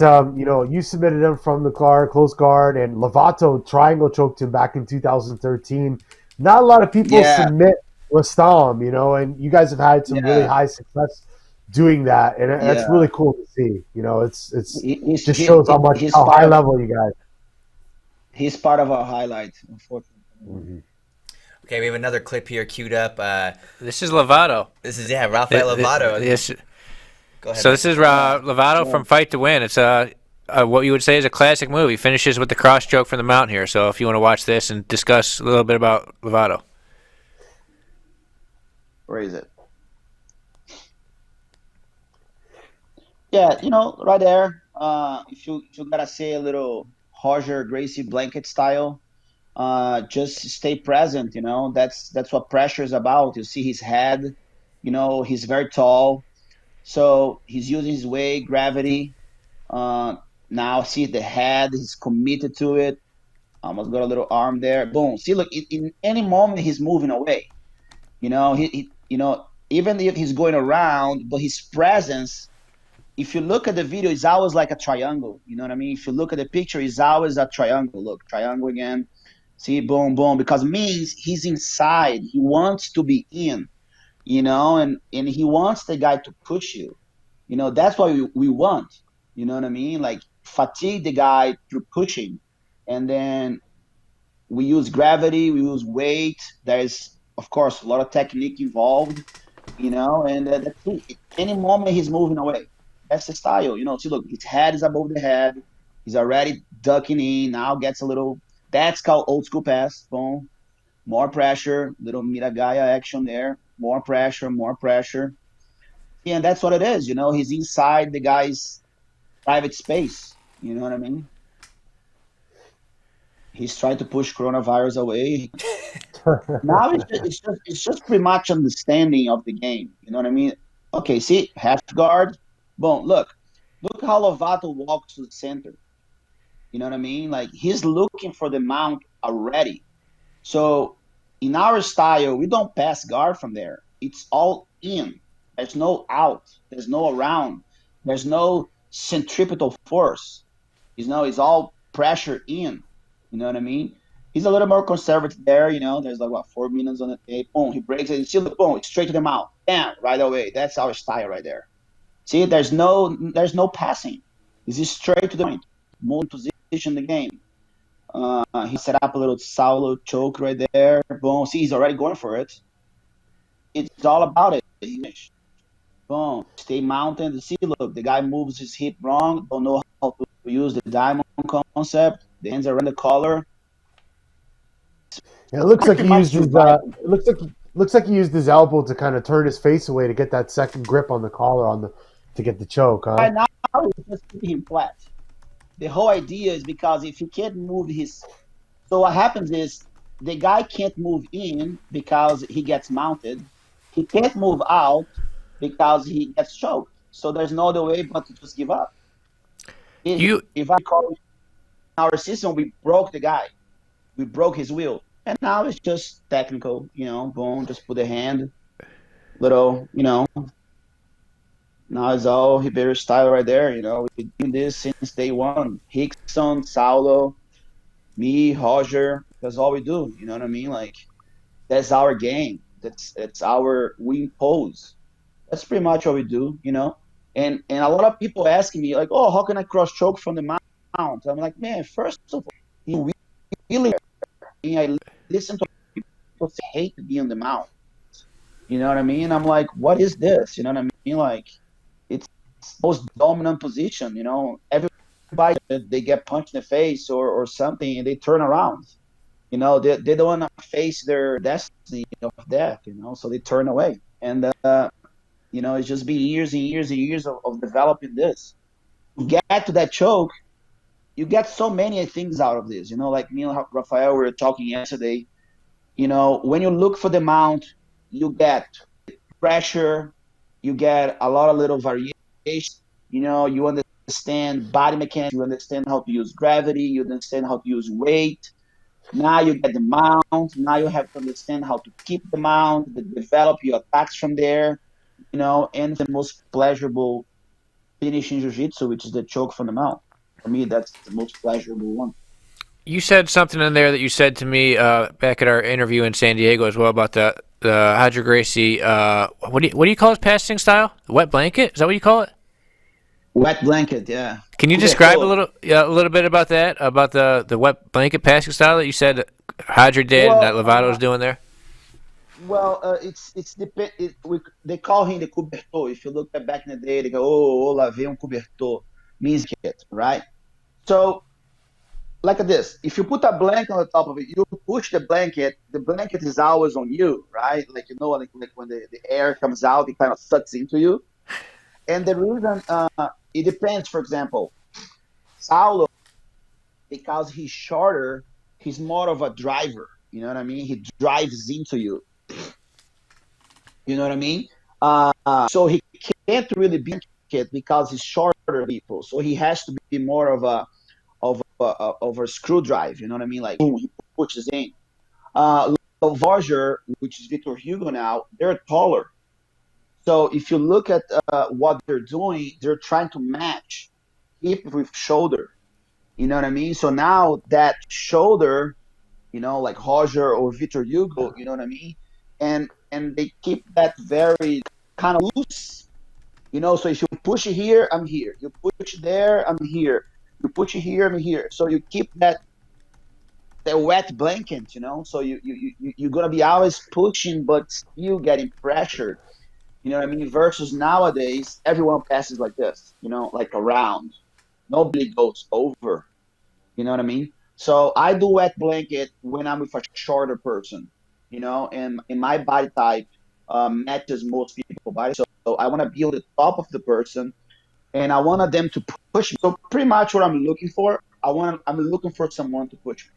you submitted him from the close guard, and Lovato triangle choked him back in 2013. Not a lot of people Yeah, submit Rastam, and you guys have had some really yeah, high success doing that, and that's yeah. really cool to see. It's He's just shows he's how part high of level you guys. our highlight, unfortunately. Mm-hmm. Okay, we have another clip here queued up. This is Lovato. This is Rafael Lovato. Yes. Go ahead, So man. this is Yeah, Lovato yeah. from Fight to Win. It's what you would say is a classic move. He finishes with the cross choke from the mount here. So if you want to watch this and discuss a little bit about Lovato. Where is it? Yeah, right there. If you gotta say a little Roger Gracie blanket style, just stay present. That's what pressure is about. You see his head. He's very tall, so he's using his weight, gravity. Uh, Now see the head. He's committed to it. Almost got a little arm there. Boom. See, look, in any moment he's moving away. Even if he's going around, but his presence, if you look at the video, it's always like a triangle. You know what I mean? If you look at the picture, it's always a triangle. Look, triangle again. See, boom, boom, because it means he's inside. He wants to be in, and he wants the guy to push you. That's what we want. You know what I mean? Like fatigue the guy through pushing. And then we use gravity, we use weight. There's, of course, a lot of technique involved, and that's it. Any moment he's moving away. That's the style. See, look, his head is above the head. He's already ducking in. Now gets a little, that's called old school pass. Boom. More pressure, little Miragaya action there. More pressure, more pressure. Yeah, and that's what it is. He's inside the guy's private space. You know what I mean? He's trying to push coronavirus away. Now it's just pretty much understanding of the game. You know what I mean? Okay, see, half guard, boom. Look how Lovato walks to the center. You know what I mean? Like he's looking for the mount already. So in our style, we don't pass guard from there. It's all in. There's no out. There's no around. There's no centripetal force. It's all pressure in. You know what I mean? He's a little more conservative there. There's like what 4 minutes on the tape. Boom, he breaks it. You see, look, boom, straight to the mouth. Bam, right away. That's our style right there. See, there's no passing. This is straight to the point. Moving position the game. He set up a little solo choke right there. Boom. See, he's already going for it. It's all about it. Boom. Stay mounted. See, look, the guy moves his hip wrong. Don't know how to use the diamond concept. The hands around the collar. It looks like Pretty he much used his. survival. It looks like he used his elbow to kind of turn his face away to get that second grip on the collar to get the choke, huh? Right now, it's just keeping him flat. The whole idea is because if he can't move his, so what happens is the guy can't move in because he gets mounted. He can't move out because he gets choked. So there's no other way but to just give up. You If I call our system, we broke the guy. We broke his will. And now it's just technical, boom, just put the hand, little, now it's all Ribeiro style right there. We've been doing this since day one. Hickson, Saulo, me, Roger, that's all we do. You know what I mean? Like that's our game. That's our win pose. That's pretty much what we do. And a lot of people asking me like, oh, how can I cross choke from the mount? I'm like, man, first of all, you really I listen to people say hate to be on the mount. You know what I mean? I'm like, what is this? You know what I mean? Like it's most dominant position. You know, everybody they get punched in the face or something, and they turn around. You know, they don't want to face their destiny of death. You know, so they turn away. And you know, it's just been years and years and years of developing this. To get to that choke, you get so many things out of this. You know, like me and Rafael were talking yesterday. You know, when you look for the mount, you get pressure, you get a lot of little variations. You know, you understand body mechanics, you understand how to use gravity, you understand how to use weight. Now you get the mount. Now you have to understand how to keep the mount, develop your attacks from there. You know, and the most pleasurable finish in jiu-jitsu, which is the choke from the mount. For me, that's the most pleasurable one. You said something in there that you said to me back at our interview in San Diego as well about the Roger Gracie. What do you call his passing style? The wet blanket? Is that what you call it? Wet blanket, yeah. Can you describe a little bit about that, about the wet blanket passing style that you said Roger did and that Lovato was doing there? Well, it's depend. They call him the cobertor. If you look at back in the day, they go, "Oh, lá vem cobertor," means it, right? So, like this, if you put a blanket on the top of it, you push the blanket. The blanket is always on you, right? Like you know, like when the air comes out, it kind of sucks into you. And the reason, it depends. For example, Saulo, because he's shorter, he's more of a driver. You know what I mean? He drives into you. You know what I mean? So he can't really be it because he's shorter people. So he has to be more of a screw drive. You know what I mean? Like boom, he pushes in. Varger, which is Victor Hugo now, they're taller. So if you look at what they're doing, they're trying to match hip with shoulder. You know what I mean? So now that shoulder, you know, like Roger or Victor Hugo, you know what I mean? And they keep that very kind of loose, you know. So if you push it here, I'm here. You push it there, I'm here. You push it here, I'm here. So you keep that wet blanket, you know. So you're gonna be always pushing, but still getting pressured. You know what I mean? Versus nowadays, everyone passes like this, you know, like around. Nobody goes over. You know what I mean? So I do wet blanket when I'm with a shorter person, you know, and in my body type matches most people's body. So I want to be on the top of the person, and I want them to push me. So pretty much what I'm looking for, I'm looking for someone to push me.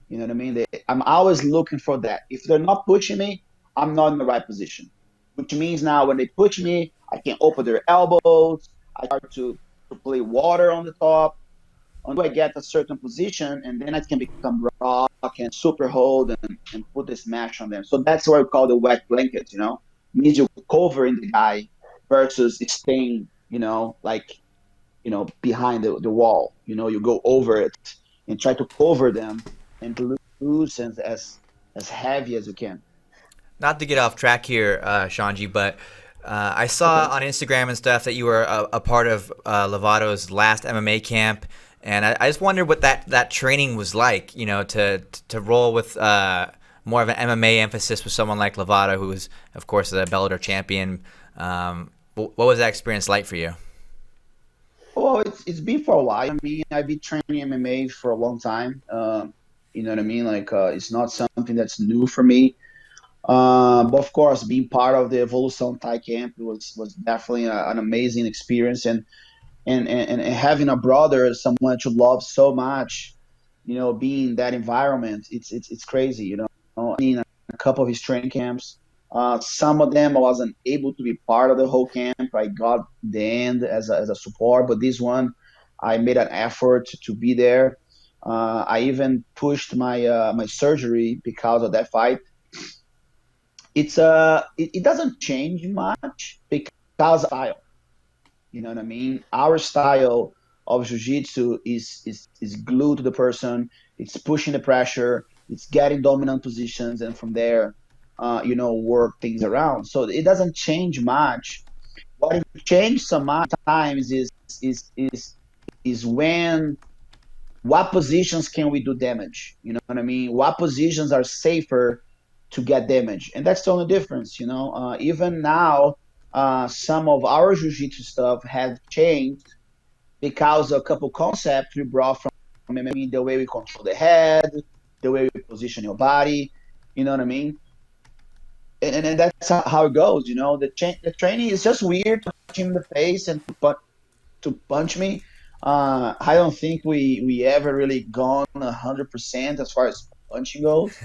You know what I mean? I'm always looking for that. If they're not pushing me, I'm not in the right position. Which means now when they push me, I can open their elbows. I start to play water on the top until I get a certain position, and then I can become rock and super hold and put this smash on them. So that's what I call the wet blanket, you know? It means you're covering the guy versus staying, you know, like, you know, behind the wall. You know, you go over it and try to cover them and lose as heavy as you can. Not to get off track here, Shanji, but I saw on Instagram and stuff that you were a part of Lovato's last MMA camp, and I just wondered what that training was like. You know, to roll with more of an MMA emphasis with someone like Lovato, who is, of course, the Bellator champion. What was that experience like for you? Well, it's been for a while. I mean, I've been training MMA for a long time. You know what I mean? Like, it's not something that's new for me. But of course, being part of the Evolution Thai camp was definitely an amazing experience, and having a brother, someone you love so much, you know, being in that environment, it's crazy, you know. I mean, a couple of his training camps, some of them I wasn't able to be part of the whole camp. I got the end as a support, but this one, I made an effort to be there. I even pushed my surgery because of that fight. It doesn't change much because of style. You know what I mean? Our style of jiu-jitsu is glued to the person. It's pushing the pressure. It's getting dominant positions, and from there, you know, work things around. So it doesn't change much. What it changes sometimes is when what positions can we do damage? You know what I mean? What positions are safer to get damage? And that's the only difference, you know. Even now, some of our jiu-jitsu stuff has changed because of a couple concepts we brought from MMA, the way we control the head, the way we position your body. You know what I mean? And that's how it goes. The training is just weird to punch him in the face and to punch me. I don't think we ever really gone 100% as far as punching goes.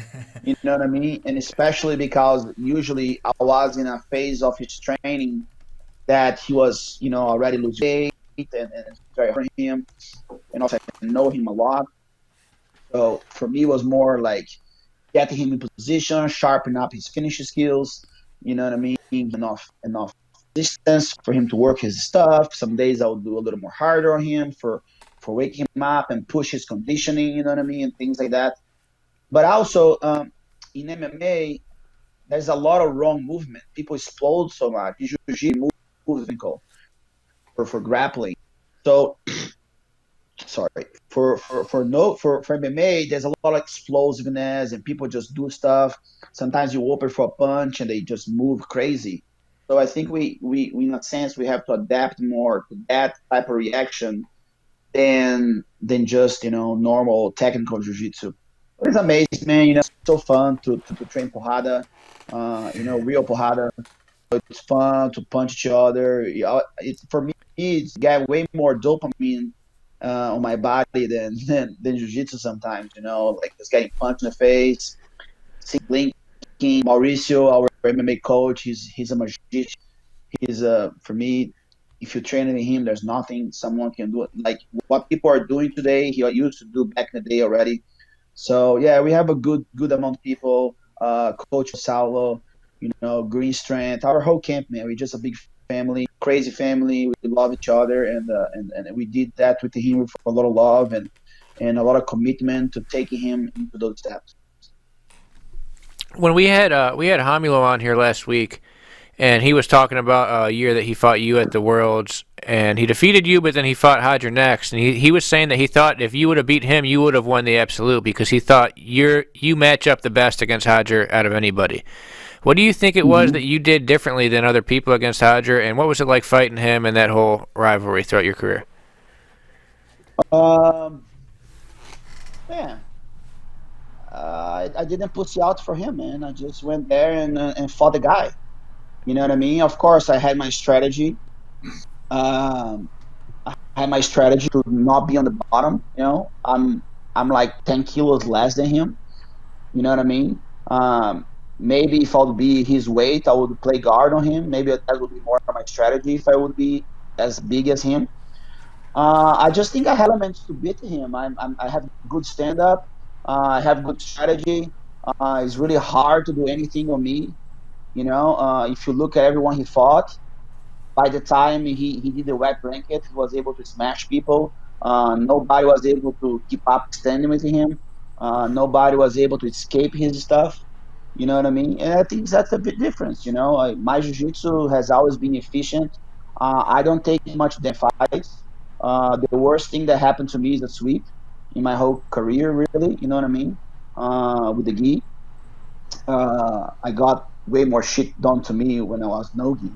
You know what I mean? And especially because usually I was in a phase of his training that he was, already losing weight, and it's very hard for him. And also, I know him a lot. So for me, it was more like getting him in position, sharpen up his finishing skills. You know what I mean? Enough distance for him to work his stuff. Some days I'll do a little more harder on him for waking him up and push his conditioning. You know what I mean? And things like that. But also in MMA, there's a lot of wrong movement. People explode so much. You should move for grappling. So sorry for MMA, there's a lot of explosiveness and people just do stuff. Sometimes you open for a punch and they just move crazy. So I think we in a sense we have to adapt more to that type of reaction than just normal technical jiu-jitsu. But it's amazing, man. It's so fun to train porrada. Real porrada. It's fun to punch each other. It's for me. It's got way more dopamine on my body than jiu-jitsu sometimes. Like just getting punched in the face, seeing blinking. Mauricio, our MMA coach, he's a magician. He's for me. If you train with him, there's nothing someone can do. Like what people are doing today, he used to do back in the day already. So yeah, we have a good amount of people. Coach Saulo, Green Strength, our whole camp, man. We're just a big family, crazy family. We love each other, and we did that with him with a lot of love and a lot of commitment to taking him into those steps. When we had Hamilo on here last week, and he was talking about a year that he fought you at the Worlds, and he defeated you, but then he fought Hydra next, and he was saying that he thought if you would have beat him, you would have won the absolute because he thought you match up the best against Hydra out of anybody. What do you think it was that you did differently than other people against Hydra, and what was it like fighting him and that whole rivalry throughout your career? Um, Man, I didn't pussy out for him, man. I just went there and fought the guy. You know what I mean? Of course, I had my strategy. Um, I had my strategy to not be on the bottom. I'm like 10 kilos less than him. You know what I mean? Maybe if I would be his weight, I would play guard on him. Maybe that would be more of my strategy if I would be as big as him. I just think I have elements to beat him. I have good stand up. I have good strategy. It's really hard to do anything on me. If you look at everyone he fought, by the time he did the wet blanket, he was able to smash people. Nobody was able to keep up standing with him. Nobody was able to escape his stuff. You know what I mean? And I think that's a bit difference. My jiu-jitsu has always been efficient. I don't take much damn fights. The worst thing that happened to me is a sweep in my whole career, really. You know what I mean? With the gi. I got way more shit done to me when I was no gi.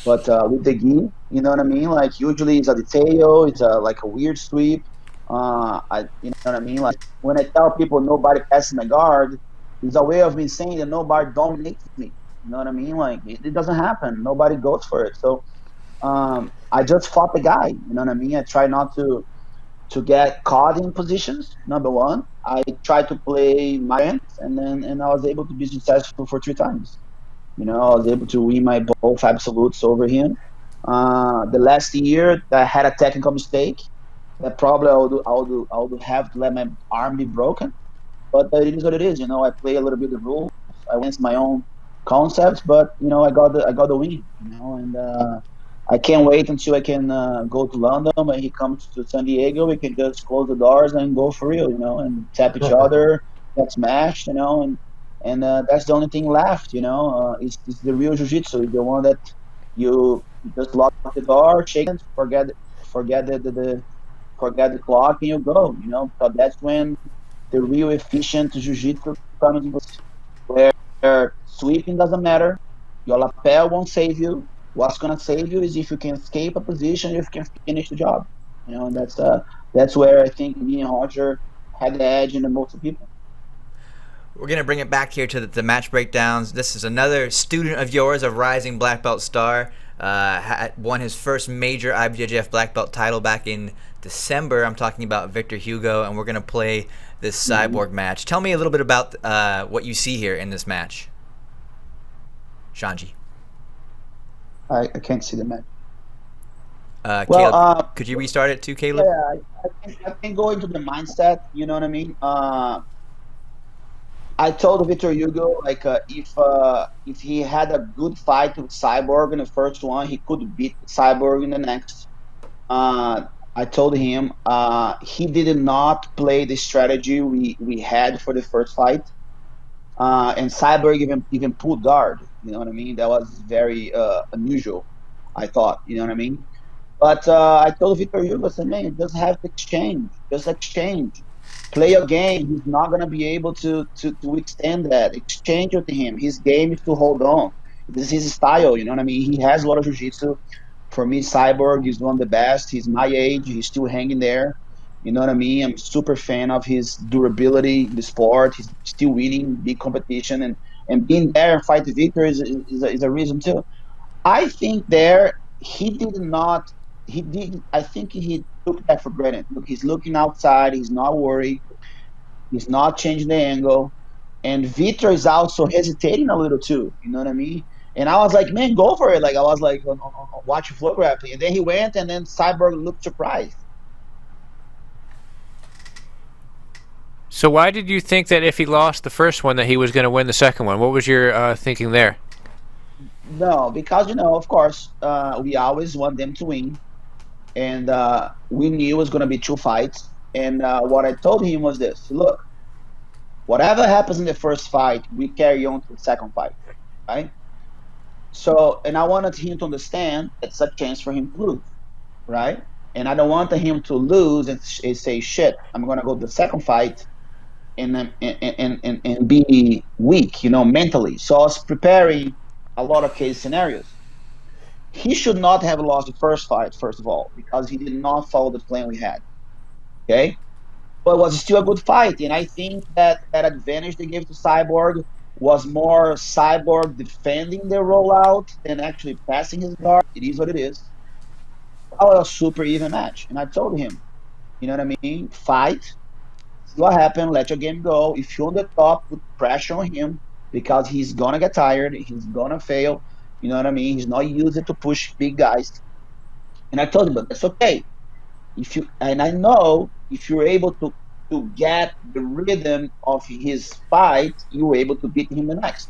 But with the gi, you know what I mean? Like usually it's a detail, it's like a weird sweep. You know what I mean? Like when I tell people nobody passes my guard, it's a way of me saying that nobody dominates me. You know what I mean? Like it doesn't happen. Nobody goes for it. So I just fought the guy. You know what I mean? I try not to get caught in positions. Number one, I tried to play my strengths, and I was able to be successful for 3 times. I was able to win my both absolutes over him. The last year, I had a technical mistake that probably I would have to let my arm be broken. But it is what it is. I play a little bit of rules. I went my own concepts, but I got the win. And I can't wait until I can go to London. When he comes to San Diego, we can just close the doors and go for real. And tap each other, get smashed. And that's the only thing left. It's the real jiu-jitsu. It's the one that you just lock the door, shake hands, forget the clock, and you go. So that's when the real efficient jiu-jitsu comes in place, where sweeping doesn't matter, your lapel won't save you, What's gonna save you is if you can escape a position, if you can finish the job. And that's where I think me and Roger had the edge in the most people. We're going to bring it back here to the match breakdowns. This is another student of yours, a rising black belt star. Won his first major IBJJF black belt title back in December. I'm talking about Victor Hugo, and we're going to play this Cyborg match. Tell me a little bit about what you see here in this match, Xande. I can't see the match. Caleb, could you restart it too, Caleb? Yeah, I can go into the mindset. You know what I mean? I told Victor Hugo like if he had a good fight with Cyborg in the first one, he could beat Cyborg in the next. I told him he did not play the strategy we had for the first fight, and Cyborg even pulled guard. You know what I mean? That was very unusual. I thought. You know what I mean? But I told Victor Hugo, I said, man, you just have to exchange. Just exchange. Play your game. He's not going to be able to withstand that. Exchange with him. His game is to hold on. This is his style. You know what I mean? He has a lot of jiu-jitsu. For me, Cyborg is one of the best. He's my age. He's still hanging there. You know what I mean? I'm super fan of his durability in the sport. He's still winning big competition. And being there and fight Victor is a reason too. I think there he did not. He did. I think he took that for granted. Look, he's looking outside. He's not worried. He's not changing the angle. And Vitor is also hesitating a little too. You know what I mean? And I was like, man, go for it. Like I was like on watching FloGrappling, and then he went, and then Cyborg looked surprised. So why did you think that if he lost the first one that he was going to win the second one? What was your thinking there? No, because of course, we always want them to win, and we knew it was going to be two fights. And what I told him was this: look, whatever happens in the first fight, we carry on to the second fight, right? So, and I wanted him to understand it's a chance for him to lose, right? And I don't want him to lose and say, "Shit, I'm going to go to the second fight and be weak, mentally." So I was preparing a lot of case scenarios. He should not have lost the first fight, first of all, because he did not follow the plan we had. Okay, but it was still a good fight, and I think that advantage they gave to Cyborg was more Cyborg defending the rollout than actually passing his guard. It is what it is. That was a super even match, and I told him, you know what I mean? Fight. See what happened. Let your game go. If you're on the top, put pressure on him because he's gonna get tired. He's gonna fail. You know what I mean? He's not used to push big guys. And I told him, but that's okay. And I know if you're able to get the rhythm of his fight, you're able to beat him the next.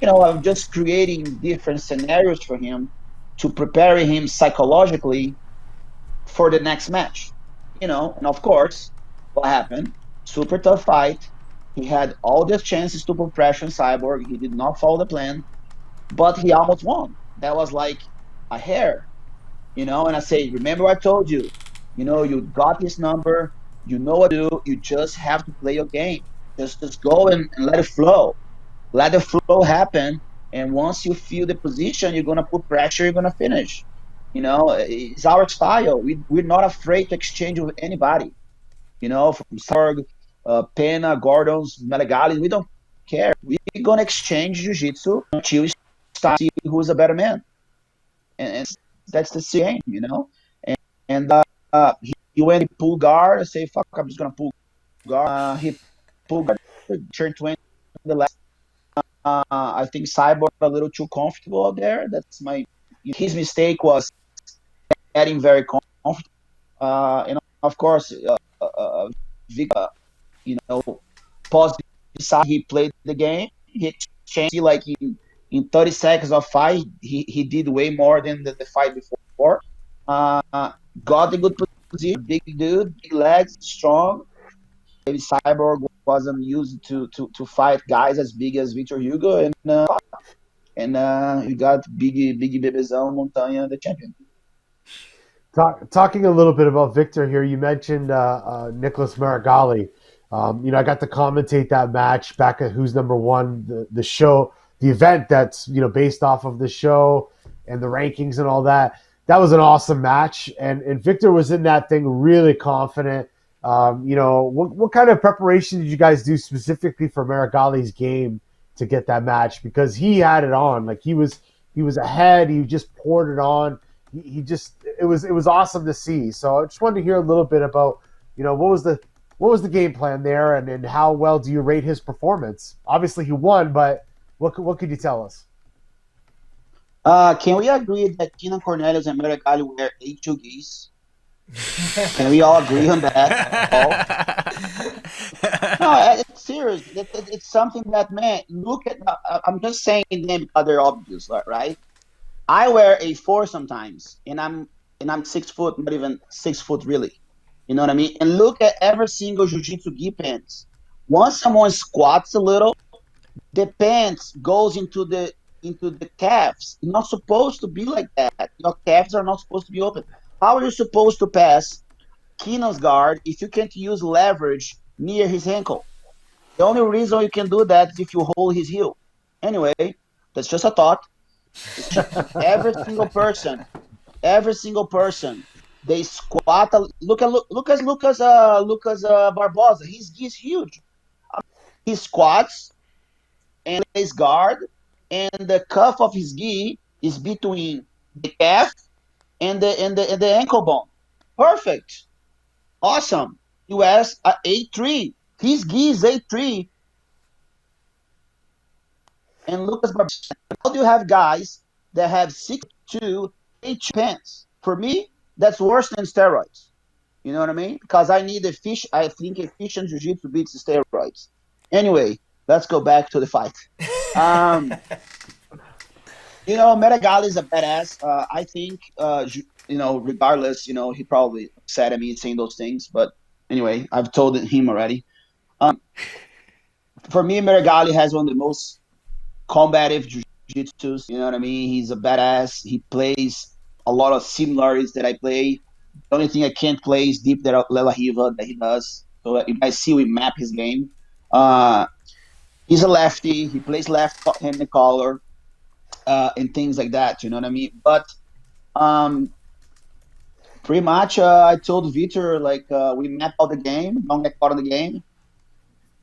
I'm just creating different scenarios for him to prepare him psychologically for the next match. And of course, what happened? Super tough fight. He had all the chances to put pressure on Cyborg. He did not follow the plan, but he almost won. That was like a hair. And I say, remember I told you, you got this number, you know what to do, you just have to play your game. Just go and let it flow. Let the flow happen. And once you feel the position, you're gonna put pressure, you're gonna finish. It's our style. We're not afraid to exchange with anybody. From Sarg, Pena, Gordons, Melegali, we don't care. We're gonna exchange jiu-jitsu until we start to see who's a better man. And that's the game. And he went to pull guard. I say, fuck, I'm just gonna pull guard. He pulled guard. Turned 20 the last. I think Cyborg a little too comfortable out there. That's his mistake was getting very comfortable. And of course, Vic, paused beside. He played the game. He exchanged like in 30 seconds of fight. He did way more than the fight before. Got the good position, big dude, big legs, strong. Maybe Cyborg wasn't used to fight guys as big as Victor Hugo, and you got Big Bebezão Montanha, the champion. Talking a little bit about Victor here, you mentioned Nicholas Marigali. I got to commentate that match back at Who's Number One, the show the event that's based off of the show and the rankings and all that. That was an awesome match, and Victor was in that thing really confident. What kind of preparation did you guys do specifically for Marigali's game to get that match? Because he had it on, like he was ahead. He just poured it on. He just it was awesome to see. So I just wanted to hear a little bit about what was the game plan there, and how well do you rate his performance? Obviously he won, but what could you tell us? Can we agree that Keenan Cornelius and Miragali were A2Gs? Can we all agree on that? All? No, it's serious. It's something that, man, look at. I'm just saying them because they're obvious, right? I wear a four sometimes, and I'm 6 foot, not even 6 foot really. You know what I mean? And look at every single jiu-jitsu gi pants. Once someone squats a little, the pants goes into the calves. It's not supposed to be like that. Your calves are not supposed to be open. How are you supposed to pass Keenan's guard if you can't use leverage near his ankle? The only reason you can do that is if you hold his heel. Anyway, that's just a thought. Every single person, every single person, they squat. Look at Lucas Barbosa. His gi is huge. He squats and plays guard, and the cuff of his gi is between the calf and the ankle bone. Perfect, awesome. US A3. His gi is A3, and Lucas Barbosa. How do you have guys that have 6'2" A2 pants? For me, that's worse than steroids. You know what I mean? Because I think efficient jiu-jitsu beats the steroids. Anyway, let's go back to the fight. Um, Meregali is a badass. I think, regardless, he probably upset at me saying those things. But anyway, I've told him already. For me, Meregali has one of the most combative jiu-jitsus. You know what I mean? He's a badass. He plays a lot of similarities that I play. The only thing I can't play is Deep Lela Riva that he does. So you guys see we map his game. Uh, he's a lefty. He plays left hand collar, and things like that. You know what I mean? But um, pretty much, I told Vitor, like, we map out the game. Don't get caught in the game.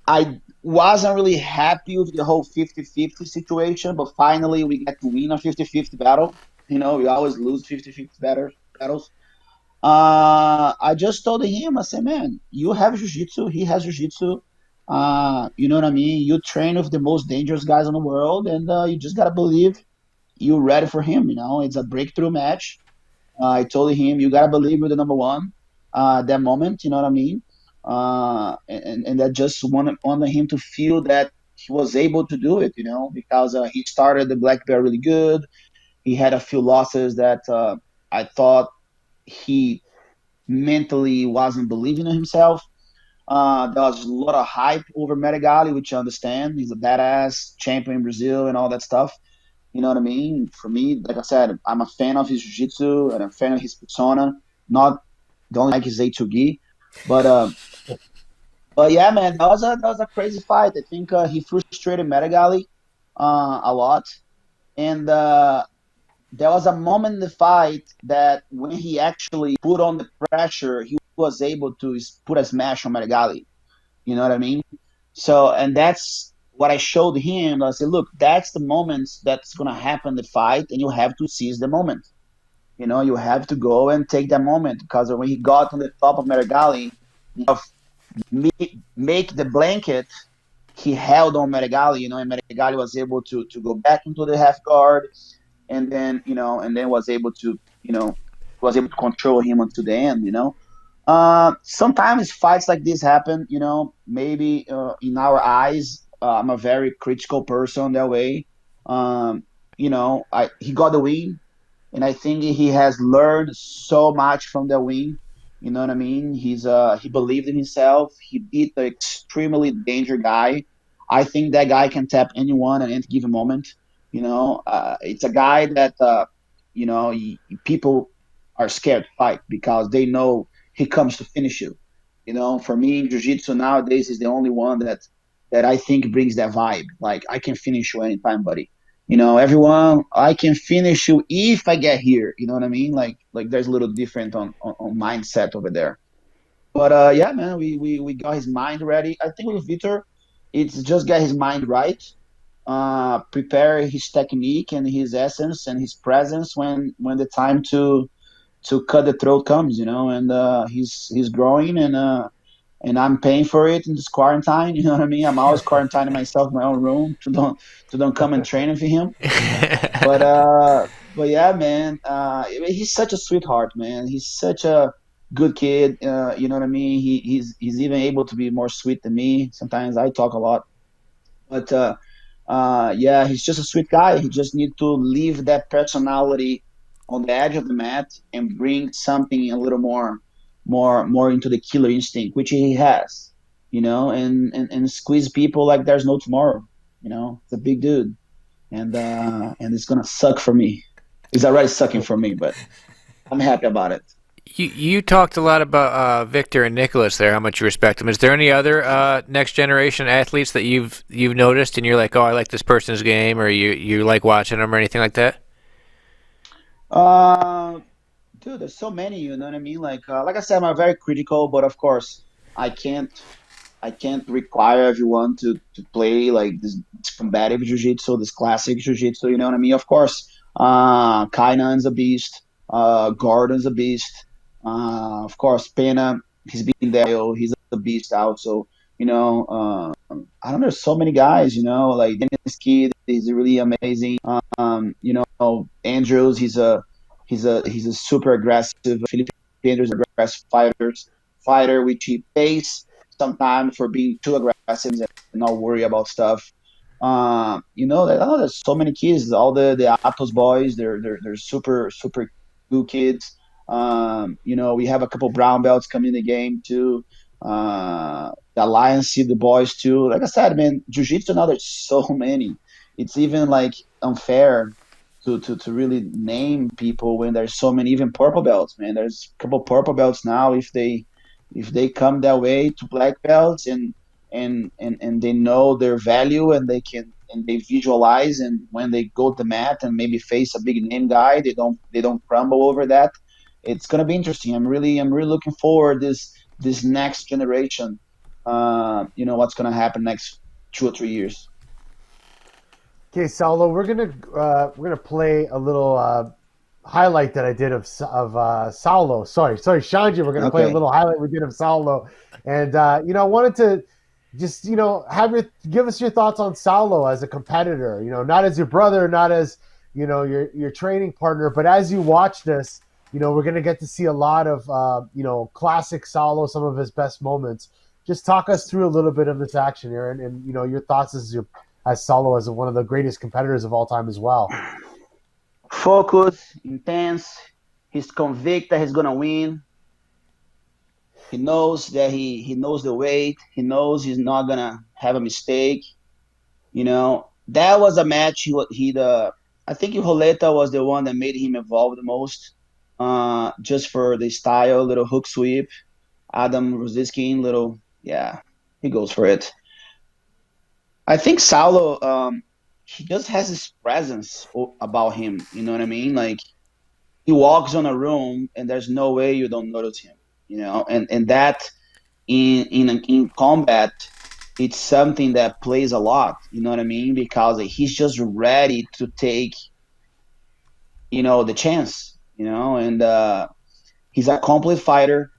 I wasn't really happy with the whole 50-50 situation, but finally we get to win a 50-50 battle. We always lose 50-50 battles. I just told him, I said, man, you have jiu-jitsu, he has jiu-jitsu. You know what I mean? You train with the most dangerous guys in the world, and you just got to believe you're ready for him. It's a breakthrough match. I told him, you got to believe with the number one that moment, you know what I mean? And that just wanted him to feel that he was able to do it, because he started the black belt really good. He had a few losses that I thought he mentally wasn't believing in himself. There was a lot of hype over Meregali, which I understand. He's a badass champion in Brazil and all that stuff. You know what I mean? For me, like I said, I'm a fan of his jiu-jitsu and I'm a fan of his persona. Not the only like his A2G, but yeah, man, that was a crazy fight. I think he frustrated Meregali a lot, and there was a moment in the fight that when he actually put on the pressure, he was able to put a smash on Meregali. You know what I mean? So, and that's what I showed him. I said, look, that's the moments that's going to happen in the fight, and you have to seize the moment. You have to go and take that moment because when he got on the top of Meregali, make the blanket, he held on Meregali, and Meregali was able to go back into the half guard, and then was able to control him until the end. Sometimes fights like this happen, maybe in our eyes, I'm a very critical person that way. He got the win, and I think he has learned so much from the win. You know what I mean? He believed in himself. He beat the extremely dangerous guy. I think that guy can tap anyone at any given moment. It's a guy that people are scared to fight because they know he comes to finish you. For me, jiu-jitsu nowadays is the only one that that I think brings that vibe. Like, I can finish you anytime, buddy. Everyone, I can finish you if I get here. You know what I mean? Like there's a little different on mindset over there. But yeah, man, we got his mind ready. I think with Victor, it's just get his mind right, prepare his technique and his essence and his presence when the time to cut the throat comes, and he's growing, and I'm paying for it in this quarantine. You know what I mean? I'm always quarantining myself in my own room to don't come and train with him. But yeah, man, he's such a sweetheart, man. He's such a good kid. You know what I mean? He's even able to be more sweet than me. Sometimes I talk a lot, but yeah, he's just a sweet guy. He just needs to leave that personality on the edge of the mat and bring something a little more into the killer instinct, which he has. And squeeze people like there's no tomorrow. It's a big dude, and it's gonna suck for me. It's already sucking for me, but I'm happy about it. You talked a lot about Victor and Nicholas there, how much you respect them. Is there any other next generation athletes that you've noticed and you're like, oh, I like this person's game, or you like watching them, or anything like that? Uh, Dude, there's so many. You know what I mean? Like I said, I'm very critical, but of course, I can't I can't require everyone to play like this combative jiu-jitsu, this classic jiu-jitsu. You know what I mean? Of course, Kainan's a beast. Gordon's a beast. Of course, Pena, he's been there. He's a beast also. I don't know. There's so many guys. Like Dennis Kidd, he's really amazing. Andrews, he's a super aggressive. Felipe Andrews, aggressive fighter, which he pays sometimes for being too aggressive and not worry about stuff. I know there's so many kids. All the Atos boys, they're super super good kids. We have a couple brown belts coming in the game too. The Alliance, the boys too. Like I said, man, Jiu-Jitsu now there's so many. It's even like unfair to really name people when there's so many, even purple belts, man. There's a couple purple belts now. If they come that way to black belts, and they know their value, and they visualize, and when they go to the mat and maybe face a big name guy, they don't crumble over that. It's gonna be interesting. I'm really looking forward this next generation. What's gonna happen next 2 or 3 years. Okay, Saulo, we're gonna play a little highlight that I did of Saulo. Sorry, Xande. We're gonna play a Okay. little highlight we did of Saulo, and I wanted to just give us your thoughts on Saulo as a competitor. Not as your brother, not as your training partner, but as you watch this, we're gonna get to see a lot of classic Saulo, some of his best moments. Just talk us through a little bit of this action here, and your thoughts as Saulo as one of the greatest competitors of all time as well. Focus, intense. He's convinced that he's gonna win. He knows that he knows the weight. He knows he's not gonna have a mistake. That was a match. I think Roleta was the one that made him evolve the most. Just for the style, little hook sweep. Adam Rosiskin, little, yeah, he goes for it. I think Saulo, he just has this presence about him. You know what I mean? Like, he walks on a room and there's no way you don't notice him. And that in combat, it's something that plays a lot. You know what I mean? Because he's just ready to take the chance. And he's a complete fighter.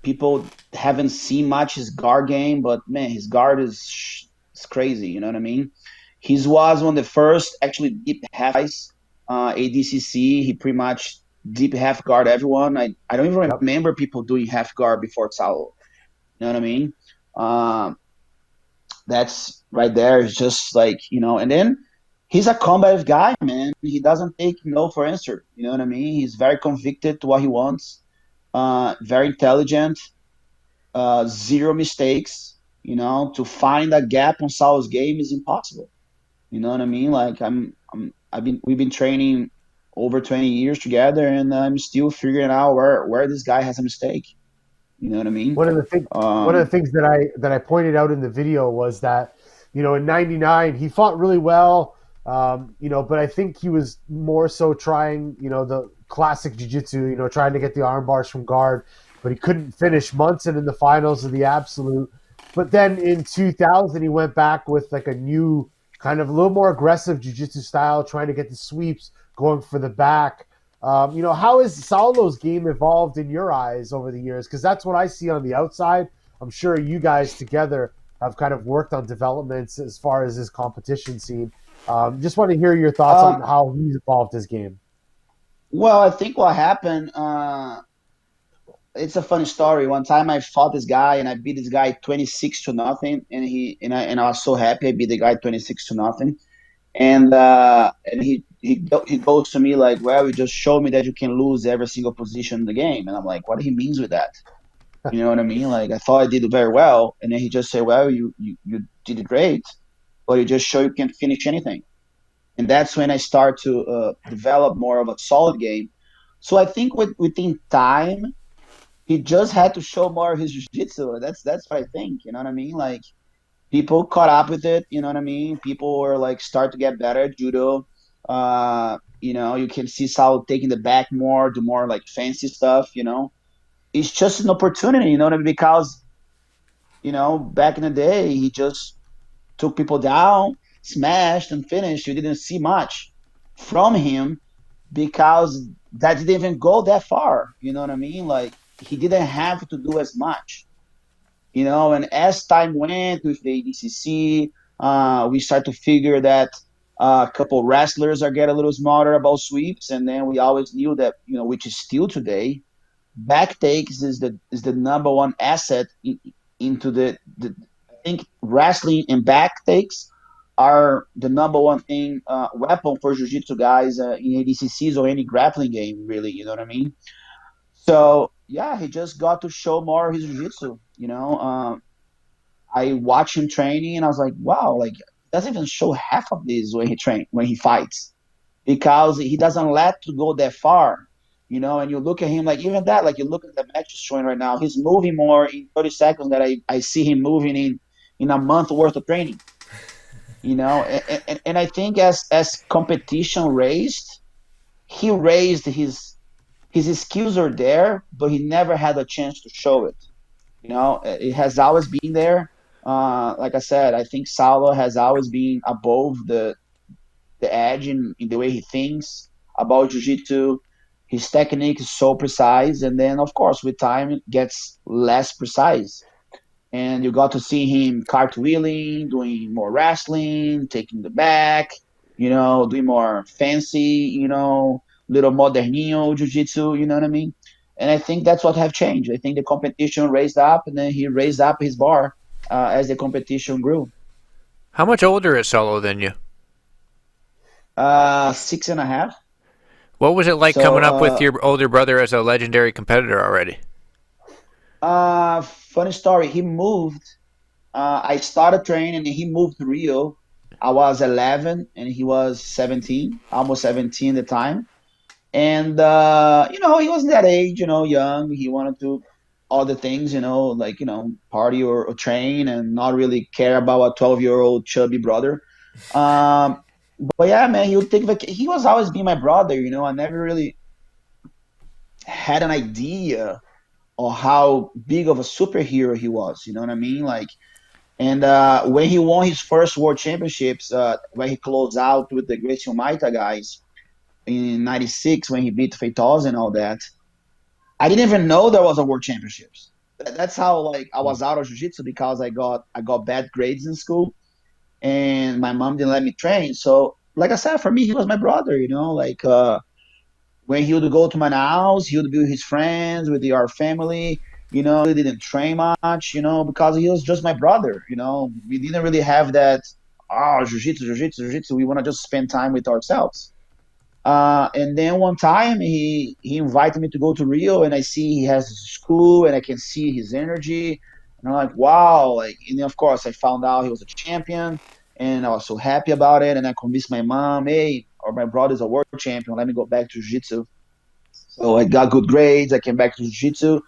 People haven't seen much his guard game, but man, his guard is crazy. You know what I mean? He was one of the first actually deep half guys. ADCC, he pretty much deep half guard everyone. I don't even Yep. remember people doing half guard before Saulo. You know what I mean? Um, that's right there. It's just like, and then he's a combative guy, man. He doesn't take no for answer. You know what I mean? He's very convicted to what he wants. Very intelligent. Zero mistakes. To find a gap on Saulo's game is impossible. You know what I mean? Like, we've been training over 20 years together, and I'm still figuring out where this guy has a mistake. You know what I mean? One of the things one of the Um, things that I pointed out in the video was that, in '99 he fought really well, but I think he was more so trying, the classic jiu-jitsu, trying to get the arm bars from guard, but he couldn't finish Munson in the finals of the absolute. But then in 2000 he went back with like a new kind of a little more aggressive jiu-jitsu style, trying to get the sweeps, going for the back. How has Saulo's game evolved in your eyes over the years? Because that's what I see on the outside. I'm sure you guys together have kind of worked on developments as far as his competition scene. Just want to hear your thoughts on um, how he's evolved his game. well, I think what happened. It's a funny story. One time I fought this guy and I beat this guy 26 to nothing, and I was so happy I beat the guy 26 to nothing. And he goes to me like, "Well, you just showed me that you can lose every single position in the game." And I'm like, "What he means with that?" You know what I mean? Like I thought I did very well, and then he just said, "Well, you did great, but you just show you can finish anything." And that's when I start to develop more of a solid game. So I think within time, he just had to show more of his jiu-jitsu. That's what I think. You know what I mean? Like people caught up with it. You know what I mean? People were like start to get better at judo. You can see Sal taking the back more, do more like fancy stuff. It's just an opportunity. You know what I mean? Because back in the day, he just took people down, smashed, and finished. You didn't see much from him because that didn't even go that far. You know what I mean? Like he didn't have to do as much. And as time went with the ADCC, we start to figure that a couple wrestlers are getting a little smarter about sweeps, and then we always knew that which is still today, back takes is the number one asset into the. I think wrestling and back takes are the number one thing weapon for jiu-jitsu guys in ADCCs or any grappling game, really. You know what I mean? So yeah, he just got to show more of his jiu-jitsu. I watched him training and I was like, wow, like he doesn't even show half of this when he fights because he doesn't let to go that far. And you look at him like even that, like you look at the match he's showing right now, he's moving more in 30 seconds that I see him moving in a month worth of training. And I think as competition raised, he raised his skills are there, but he never had a chance to show it. It has always been there. Like I said, I think Saulo has always been above the edge in the way he thinks about jiu-jitsu. His technique is so precise, and then of course with time it gets less precise. And you got to see him cartwheeling, doing more wrestling, taking the back, doing more fancy, little modernino jiu-jitsu, you know what I mean? And I think that's what have changed. I think the competition raised up, and then he raised up his bar as the competition grew. How much older is Solo than you? 6.5. What was it like So, coming up with your older brother as a legendary competitor already? funny story. He moved. I started training, and he moved to Rio. I was 11, and he was 17, almost 17 at the time. And he wasn't that age, young. He wanted to all the things, like party or train, and not really care about a 12-year-old chubby brother. Um, but yeah, man, he would take he was always be my brother. I never really had an idea of how big of a superhero he was. You know what I mean? Like, and when he won his first world championships, when he closed out with the Gracie Maita guys in '96, when he beat Feitosa and all that, I didn't even know there was a world championships. That's how like I was out of jiu-jitsu because I got bad grades in school and my mom didn't let me train. So like I said, for me he was my brother, like when he would go to my house, he would be with his friends, with our family. He didn't train much, because he was just my brother. We didn't really have that. Oh, jiu-jitsu, jiu-jitsu, jiu-jitsu. We want to just spend time with ourselves. And then one time he invited me to go to Rio, and I see he has his school, and I can see his energy, and I'm like, wow! Like, and then of course I found out he was a champion, and I was so happy about it. And I convinced my mom, hey, or my brother's a world champion, let me go back to jiu-jitsu. So I got good grades. I came back to jiu-jitsu,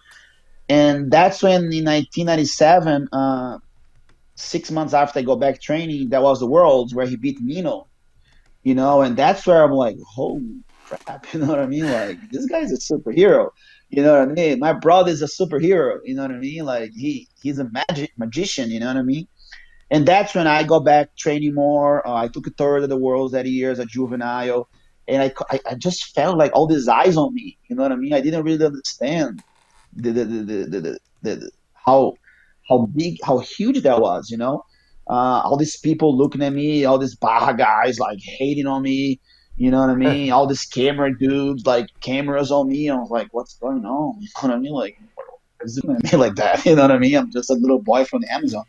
And that's when in 1997, 6 months after I go back training, that was the Worlds where he beat Nino, and that's where I'm like, holy crap, you know what I mean? Like, this guy's a superhero, you know what I mean? My brother's a superhero, you know what I mean? Like, he's a magician, you know what I mean? And that's when I go back training more. I took a third of the Worlds that year as a juvenile, and I just felt like all these eyes on me, you know what I mean? I didn't really understand the how big, how huge that was, all these people looking at me, all these Baja guys like hating on me, you know what I mean? All these camera dudes like cameras on me. I was like, what's going on? You know what I mean? Like, it's looking at me like that. You know what I mean? I'm just a little boy from the Amazon.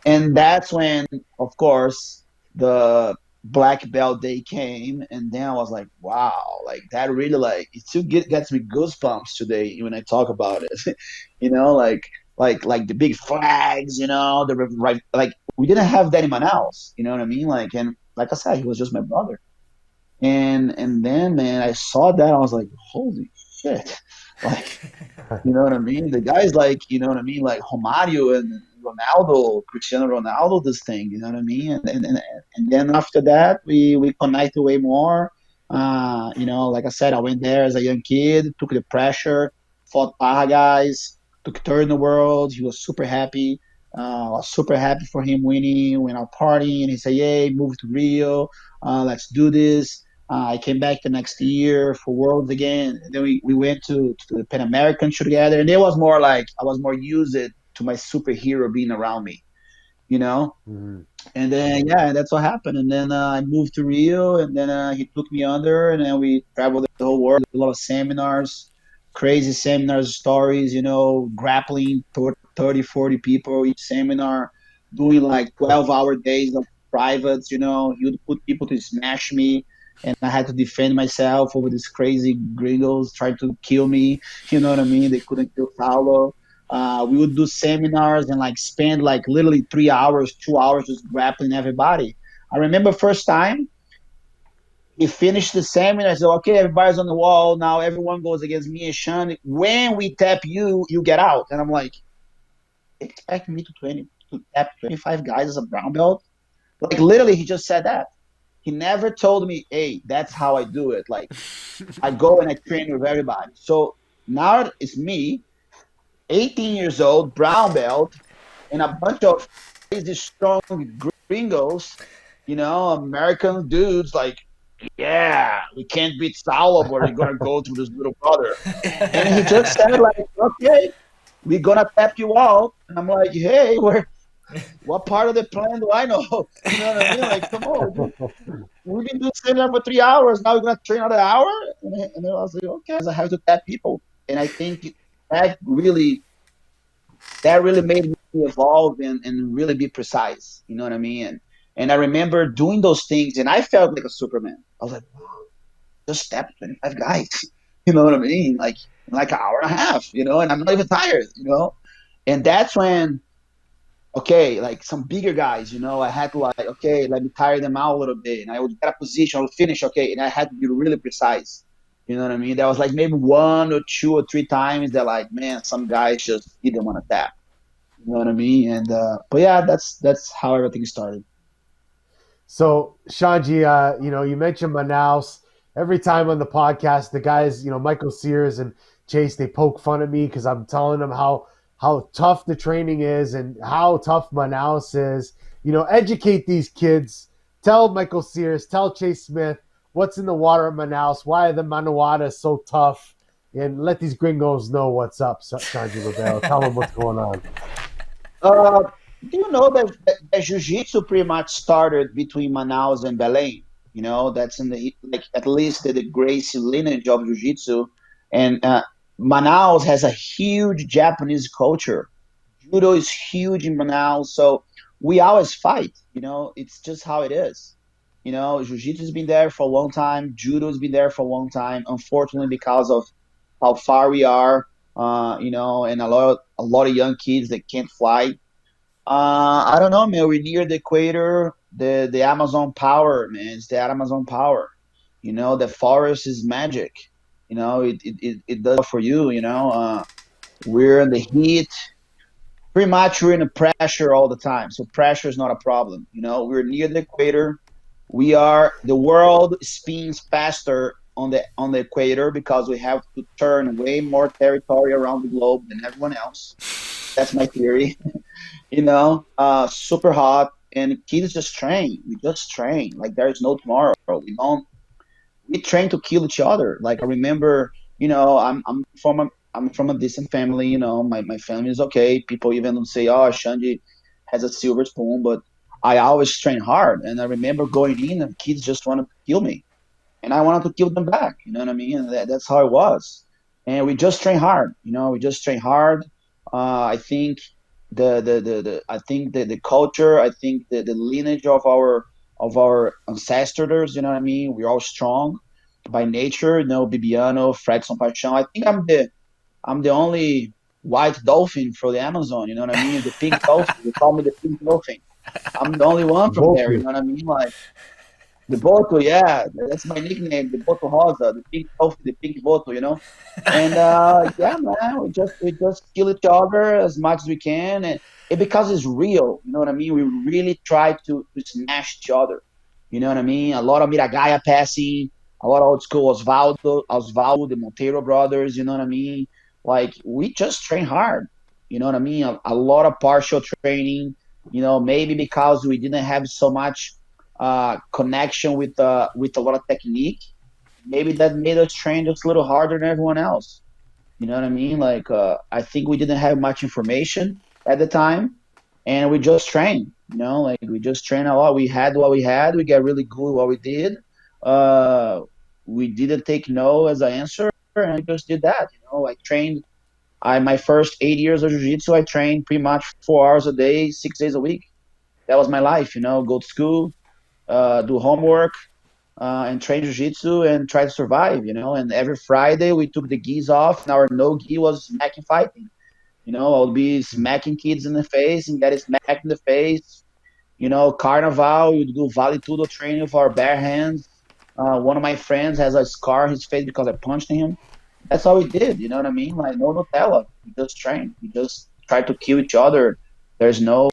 And that's when, of course, the black belt day came, and then I was like, wow, like that really, like, it still gets me goosebumps today when I talk about it. Like the big flags, right, like we didn't have that in Manaus, you know what I mean? Like, and like I said, he was just my brother. And then, man, I saw that, I was like, holy shit. Like, you know what I mean? The guys like, you know what I mean? Like Romario and Ronaldo, Cristiano Ronaldo, this thing, you know what I mean? And then after that, we connected way more. Like I said, I went there as a young kid, took the pressure, fought Baja guys, took third in the world. He was super happy. I was super happy for him winning, went out partying. He said, "Yay, move to Rio. Let's do this." I came back the next year for Worlds again. And then we went to the Pan American show together. And it was more like I was more used to my superhero being around me, you know? Mhm. And then, yeah, that's what happened. And then I moved to Rio, and then he took me under, and then we traveled the whole world, a lot of seminars, crazy seminars, stories, grappling 30, 40 people each seminar, doing like 12-hour days of privates. He would put people to smash me, and I had to defend myself over these crazy gringos trying to kill me. You know what I mean? They couldn't kill Paulo. We would do seminars and like spend like literally 3 hours, 2 hours just grappling everybody. I remember first time he finished the seminar. I said, okay, everybody's on the wall. Now everyone goes against me and Sean. When we tap you, you get out. And I'm like, expect me to tap 25 guys as a brown belt? Like literally, he just said that. He never told me, hey, that's how I do it. Like I go and I train with everybody. So now it's me, 18 years old, brown belt, and a bunch of crazy strong gringos, American dudes like, yeah, we can't beat Saulo, but we're gonna go through this little brother. And he just said like, okay, we're gonna tap you out. And I'm like, hey, what part of the plan do I know? You know what I mean? Like, come on, dude. We've been doing seminar for 3 hours. Now we're gonna train another hour. And then I was like, okay, I have to tap people. And I think that really that really made me evolve and really be precise. You know what I mean? And I remember doing those things, and I felt like a Superman. I was like, wow, just stepped 25 guys. You know what I mean? Like in like an hour and a half. And I'm not even tired. And that's when, okay, like some bigger guys, I had to like, okay, let me tire them out a little bit, and I would get a position, I would finish, okay, and I had to be really precise. You know what I mean? There was like maybe one or two or three times that like, man, some guys just didn't want to tap. You know what I mean? And but yeah, that's how everything started. So, Shanji, you mentioned Manaus. Every time on the podcast, the guys, Michael Sears and Chase, they poke fun at me because I'm telling them how tough the training is and how tough Manaus is. Educate these kids. Tell Michael Sears, tell Chase Smith what's in the water at Manaus, why the Manawata is so tough, and let these gringos know what's up, Shanji Ribeiro. Tell them what's going on. Uh, do you know that jiu-jitsu pretty much started between Manaus and Belém? That's in the like at least the Gracie lineage of jiu-jitsu, and Manaus has a huge Japanese culture. Judo is huge in Manaus, so we always fight. It's just how it is. Jiu-jitsu has been there for a long time. Judo has been there for a long time. Unfortunately, because of how far we are, and a lot of young kids that can't fly. I don't know, man. We're near the equator. The Amazon power, man. It's the Amazon power. The forest is magic. It does for you. We're in the heat. Pretty much we're in the pressure all the time. So pressure is not a problem. We're near the equator. The world spins faster on the equator because we have to turn way more territory around the globe than everyone else. That's my theory. Super hot, and kids just train. We just train like there's no tomorrow. We train to kill each other. Like I remember, I'm from a decent family. My family is okay. People even say, "Oh, Xande has a silver spoon," but I always train hard. And I remember going in, and kids just wanted to kill me, and I wanted to kill them back. You know what I mean? And that's how it was. And we just train hard. We just train hard. I think I think the culture. I think the lineage of our ancestors. You know what I mean? We're all strong by nature. Bibiano, Fredson Paixão. I think I'm the only white dolphin from the Amazon. You know what I mean? The pink dolphin. They call me the pink dolphin. I'm the only one from there. You Boku. know what I mean? Like the Boto, yeah, that's my nickname, the Boto Rosa, the pink coffee, the pink Boto. And yeah, man, we just kill each other as much as we can, and because it's real, you know what I mean. We really try to smash each other, you know what I mean. A lot of Miragaya passing, a lot of old school Osvaldo, the Monteiro brothers, you know what I mean. Like we just train hard, you know what I mean. A lot of partial training, maybe because we didn't have so much connection with a lot of technique. Maybe that made us train just a little harder than everyone else. You know what I mean? Like I think we didn't have much information at the time, and we just trained. Like we just trained a lot. We had what we had. We got really good at what we did. Uh, we didn't take no as an answer, and we just did that. I trained. I My first 8 years of jiu-jitsu, I trained pretty much 4 hours a day, 6 days a week. That was my life. Go to school, do homework, and train jiu-jitsu and try to survive. And every Friday we took the gis off, and our no gi was smacking fighting. I would be smacking kids in the face and getting smacked in the face. Carnival, we would do vale tudo training with our bare hands. One of my friends has a scar on his face because I punched him. That's all we did. You know what I mean? Like no Nutella. We just trained. We just tried to kill each other. There's no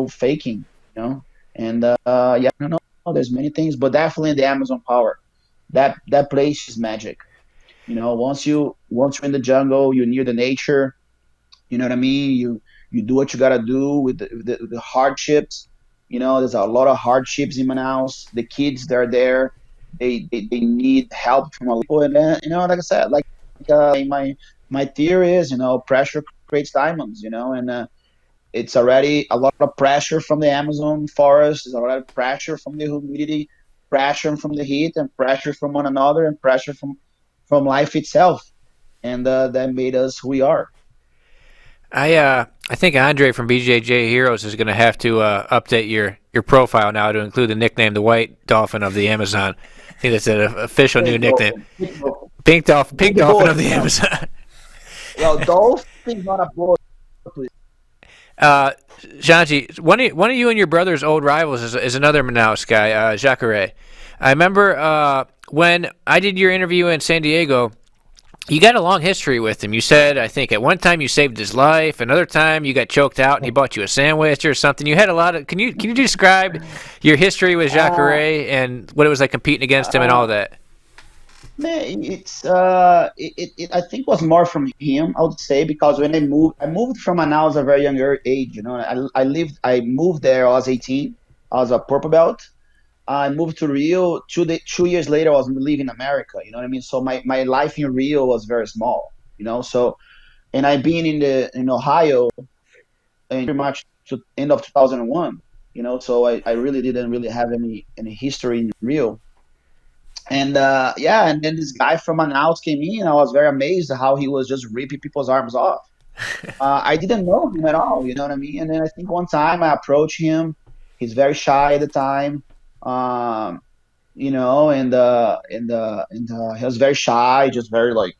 faking. And yeah, I don't know. There's many things, but definitely the Amazon power. That place is magic. Once you're in the jungle, you're near the nature. You know what I mean? You do what you gotta do with the hardships. There's a lot of hardships in Manaus. The kids, they're there. They need help from a people, and then, like I said, like my theory is, pressure creates diamonds. And it's already a lot of pressure from the Amazon forest. There's a lot of pressure from the humidity, pressure from the heat, and pressure from one another, and pressure from life itself. And that made us who we are. I think Andre from BJJ Heroes is going to have to update your profile now to include the nickname the White Dolphin of the Amazon. I think that's an official new Pink nickname. dolphin. Pink dolphin. Pink The Dolphin of boat, the Amazon. well, dolphin is not a boat. Xande, one of you and your brother's old rivals is another Manaus guy, Jacare. I remember when I did your interview in San Diego. You got a long history with him. You said, I think, at one time you saved his life. Another time you got choked out and he bought you a sandwich or something. You had a lot of. Can you describe your history with Jacare and what it was like competing against him and all Uh, that? Man, I think was more from him, I would say, because when I moved from Manaus at a very younger age. I moved there. I was 18. I was a purple belt. I moved to Rio 2 years later. I was living in America. You know what I mean? So my life in Rio was very small. So, and I've been in Ohio in pretty much to end of 2001. So I really didn't really have any history in Rio. And yeah, and then this guy from Manaus came in. I was very amazed at how he was just ripping people's arms off. I didn't know him at all. You know what I mean? And then I think one time I approached him. He's very shy at the time. Um, and he was very shy, just very like,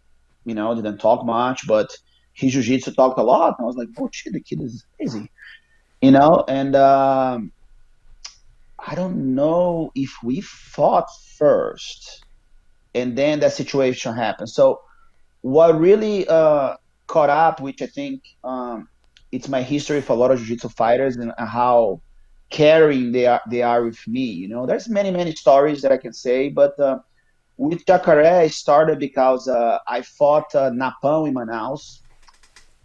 didn't talk much, but his jiu-jitsu talked a lot. And I was like, oh shit, the kid is crazy. And I don't know if we fought first, and then that situation happened. So what really caught up, which I think it's my history for a lot of jiu-jitsu fighters and how caring they are with me. There's many stories that I can say, but with Jacaré, I started because I fought Napão in Manaus,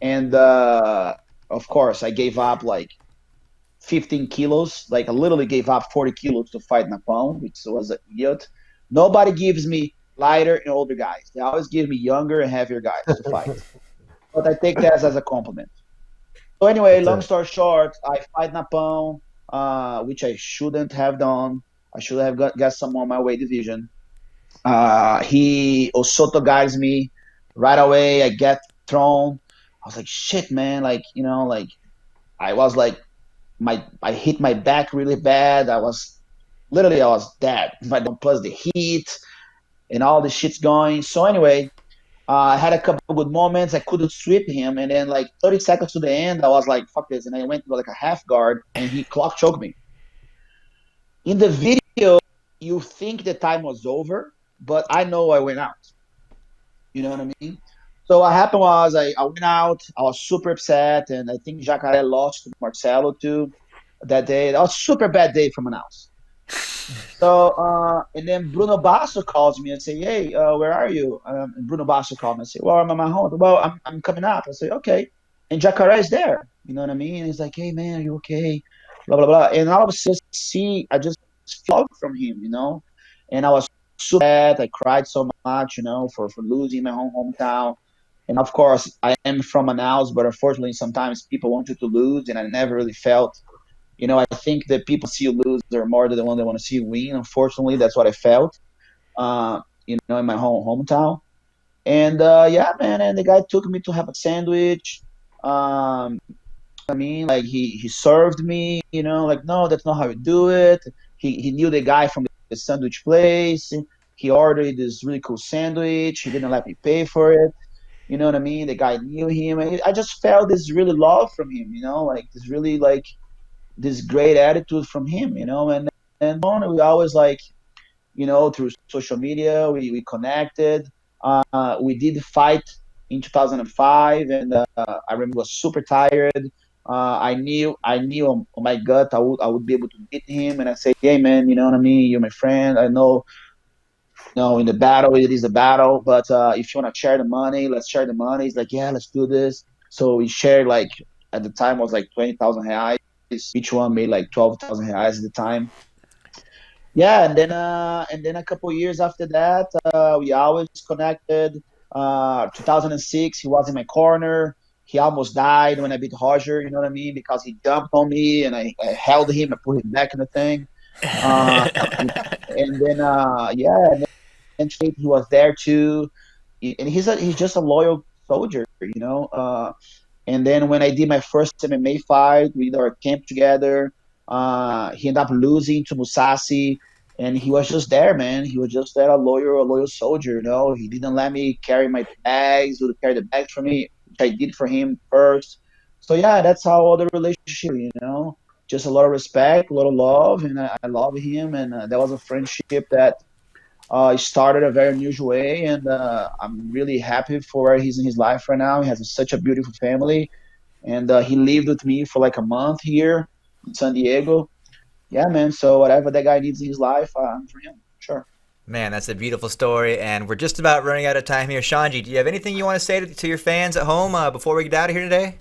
and of course, I gave up like 15 kilos. Like I literally gave up 40 kilos to fight Napão, which was an idiot. Nobody gives me lighter and older guys. They always give me younger and heavier guys to fight. But I take that as a compliment. So anyway, That's long it. story short, I fight Napão, which I shouldn't have done. I should have got someone on my weight division. He Osoto guides me right away. I get thrown. I was like, shit, man. Like, like I was like, I hit my back really bad. I was dead. But plus the heat and all the shit's going. So anyway, I had a couple of good moments. I couldn't sweep him, and then like 30 seconds to the end, I was like, "Fuck this!" And I went to like a half guard, and he clock choked me. In the video, you think the time was over, but I know I went out. You know what I mean? So what happened was I went out. I was super upset, and I think Jacaré lost to Marcelo too that day. That was a super bad day for Manaus. So and then Bruno Basso calls me and say, "Hey, where are you?" And Bruno Basso called me and say, "Well, I'm at my home." "Well, I'm coming up." I say, "Okay." And Jacaré is there. You know what I mean? And he's like, "Hey, man, are you okay?" Blah blah blah. And all of a sudden, I just felt from him, and I was super sad. I cried so much, for losing my hometown. And of course, I am from Manaus, but unfortunately, sometimes people want you to lose, and I never really felt. I think that people see you lose are more than the one that want to see you win. Unfortunately, that's what I felt. In my hometown. And yeah, man, and the guy took me to have a sandwich. Um, I mean, like he served me, like no, that's not how you do it. He knew the guy from the sandwich place. He ordered this really cool sandwich. He didn't let me pay for it. You know what I mean? The guy knew him. And I just felt this really love from him. Like this really like this great attitude from him. And we always like through social media. We connected. We did fight in 2005, and I remember I was super tired. I knew on my gut I would be able to beat him, and I say, hey man, you know what I mean? You're my friend. I know, in the battle it is a battle, but if you want to share the money, let's share the money. He's like, yeah, let's do this. So we shared like at the time was like 20,000 reais. Each one made like 12,000 reais at the time. Yeah, and then a couple years after that, we always connected. 2006, he was in my corner. He almost died when I beat Roger. You know what I mean? Because he jumped on me and I held him. I put him back in the thing. Uh, and then yeah, and then he was there too. And he's just a loyal soldier. And then when I did my first MMA fight, we did our camp together. He ended up losing to Musashi, and he was just there, man. He was just there, a loyal soldier. He didn't let me carry my bags, or carry the bags for me, which I did for him first. So yeah, that's how all the relationship. Just a lot of respect, a lot of love, and I love him. And that was a friendship that started a very unusual way, and I'm really happy for where he's in his life right now. He has such a beautiful family, and he lived with me for like a month here in San Diego. Yeah, man. So whatever that guy needs in his life, I'm for him. Sure. Man, that's a beautiful story, and we're just about running out of time here. Shanji, do you have anything you want to say to your fans at home before we get out of here today?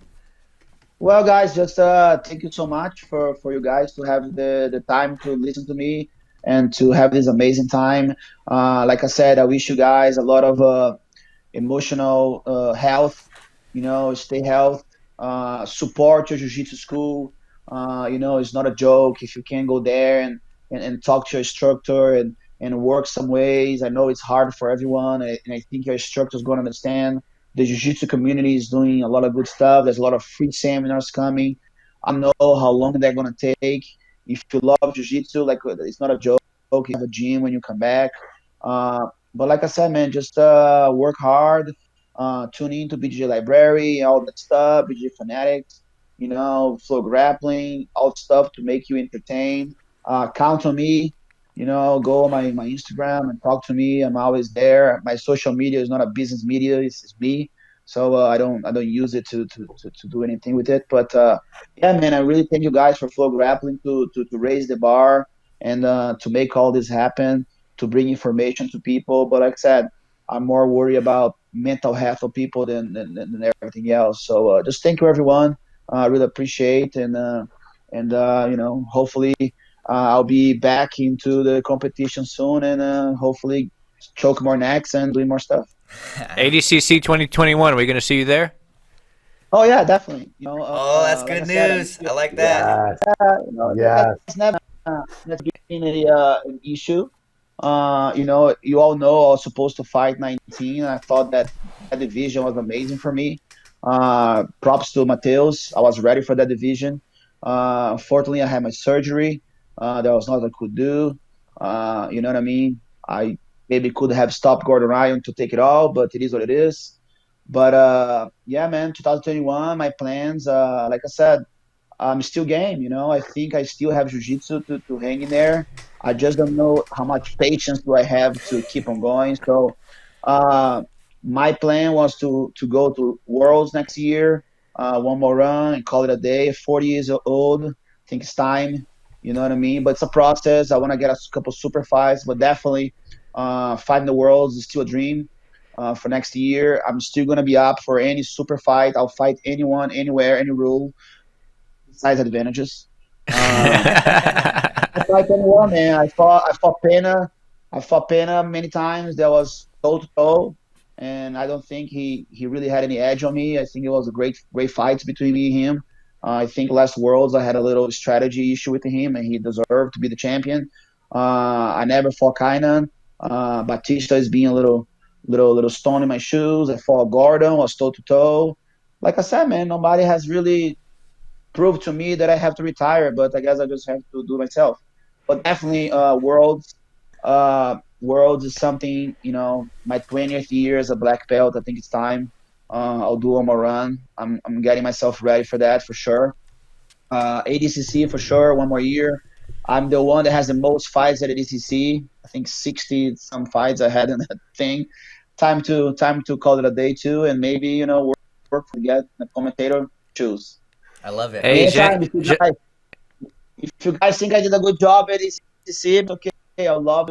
Well, guys, just thank you so much for you guys to have the time to listen to me and to have this amazing time. Like I said, I wish you guys a lot of emotional health, stay health, support your jiu-jitsu school. It's not a joke if you can go there and talk to your instructor and work some ways. I know it's hard for everyone, and I think your instructor is going to understand. The jiu-jitsu community is doing a lot of good stuff. There's a lot of free seminars coming. I don't know how long they're going to take. If you love jiu-jitsu, like it's not a joke. You have a gym when you come back. But like I said, man, just work hard, tune in to BJ Library, all that stuff, BJ Fanatics, FloGrappling, all stuff to make you entertained. Count on me. Go on my Instagram and talk to me. I'm always there. My social media is not a business media. It's me. so I don't use it to do anything with it. But yeah, man, I really thank you guys for FloGrappling to raise the bar and to make all this happen, to bring information to people. But like I said, I'm more worried about mental health of people than everything else. So just thank you, everyone. I really appreciate hopefully I'll be back into the competition soon and hopefully choke more necks and doing more stuff. ADCC 2021. Are we going to see you there? Oh yeah, definitely. Oh, that's Like good I said, news. I like that. Yes. that's never been an issue. You all know I was supposed to fight 19. I thought that division was amazing for me. Props to Mateus. I was ready for that division. Unfortunately, I had my surgery. That was not what I could do. You know what I mean? I maybe could have stopped Gordon Ryan to take it all, but it is what it is. But yeah, man, 2021, my plans, like I said, I'm still game. I think I still have jiu-jitsu to hang in there. I just don't know how much patience do I have to keep on going. So uh, my plan was to go to Worlds next year, one more run and call it a day. 40 years old, I think it's time. You know what I mean? But it's a process. I want to get a couple super fights, but definitely fighting the Worlds is still a dream. For next year, I'm still gonna be up for any super fight. I'll fight anyone, anywhere, any rule size advantages. Um, it's like anyone, man. I fought Pena many times. That was toe to toe, and I don't think he really had any edge on me. I think it was a great fight between me and him. I think last Worlds I had a little strategy issue with him, and he deserved to be the champion. I never fought Kainan. Batista is being a little stone in my shoes. I fought Gordon, was toe to toe. Like I said, man, nobody has really proved to me that I have to retire, but I guess I just have to do it myself. But definitely, Worlds is something. My 20th year as a black belt. I think it's time. I'll do one more run. I'm getting myself ready for that for sure. ADCC for sure. One more year. I'm the one that has the most fights at ADCC. I think 60 some fights I had in that thing. Time to call it a day too, and maybe work to get the commentator choose. I love it. Hey, Anytime, if you guys think I did a good job at ECC, okay, I'll love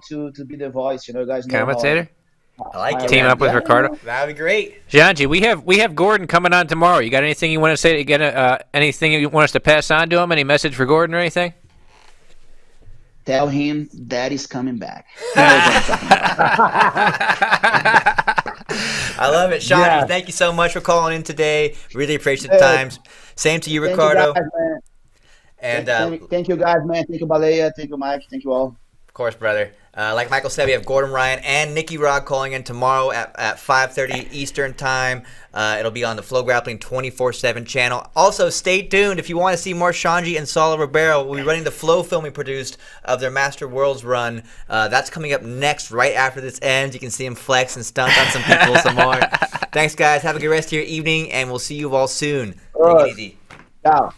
to be the voice. You guys know commentator? I like it. Team Man. up with Ricardo. That'd be great. Janji, we have Gordon coming on tomorrow. You got anything you want to say? You got anything you want us to pass on to him? Any message for Gordon or anything? Tell him Daddy's coming back. I love it. Xande, thank you so much for calling in today. Really appreciate the time. Same to you, Ricardo. Thank you guys, man. And thank you guys, man. Thank you, Balea. Thank you, Mike. Thank you all. of course, brother. Like Michael said, we have Gordon Ryan and Nicky Rod calling in tomorrow at 5:30 Eastern Time. It'll be on the FloGrappling 24/7 channel. Also, stay tuned if you want to see more Xande and Saulo Ribeiro. We'll be running the Flow film we produced of their Master Worlds run. That's coming up next, right after this ends. You can see him flex and stunt on some people some more. Thanks, guys. Have a good rest of your evening, and we'll see you all soon. Take it easy. Ciao.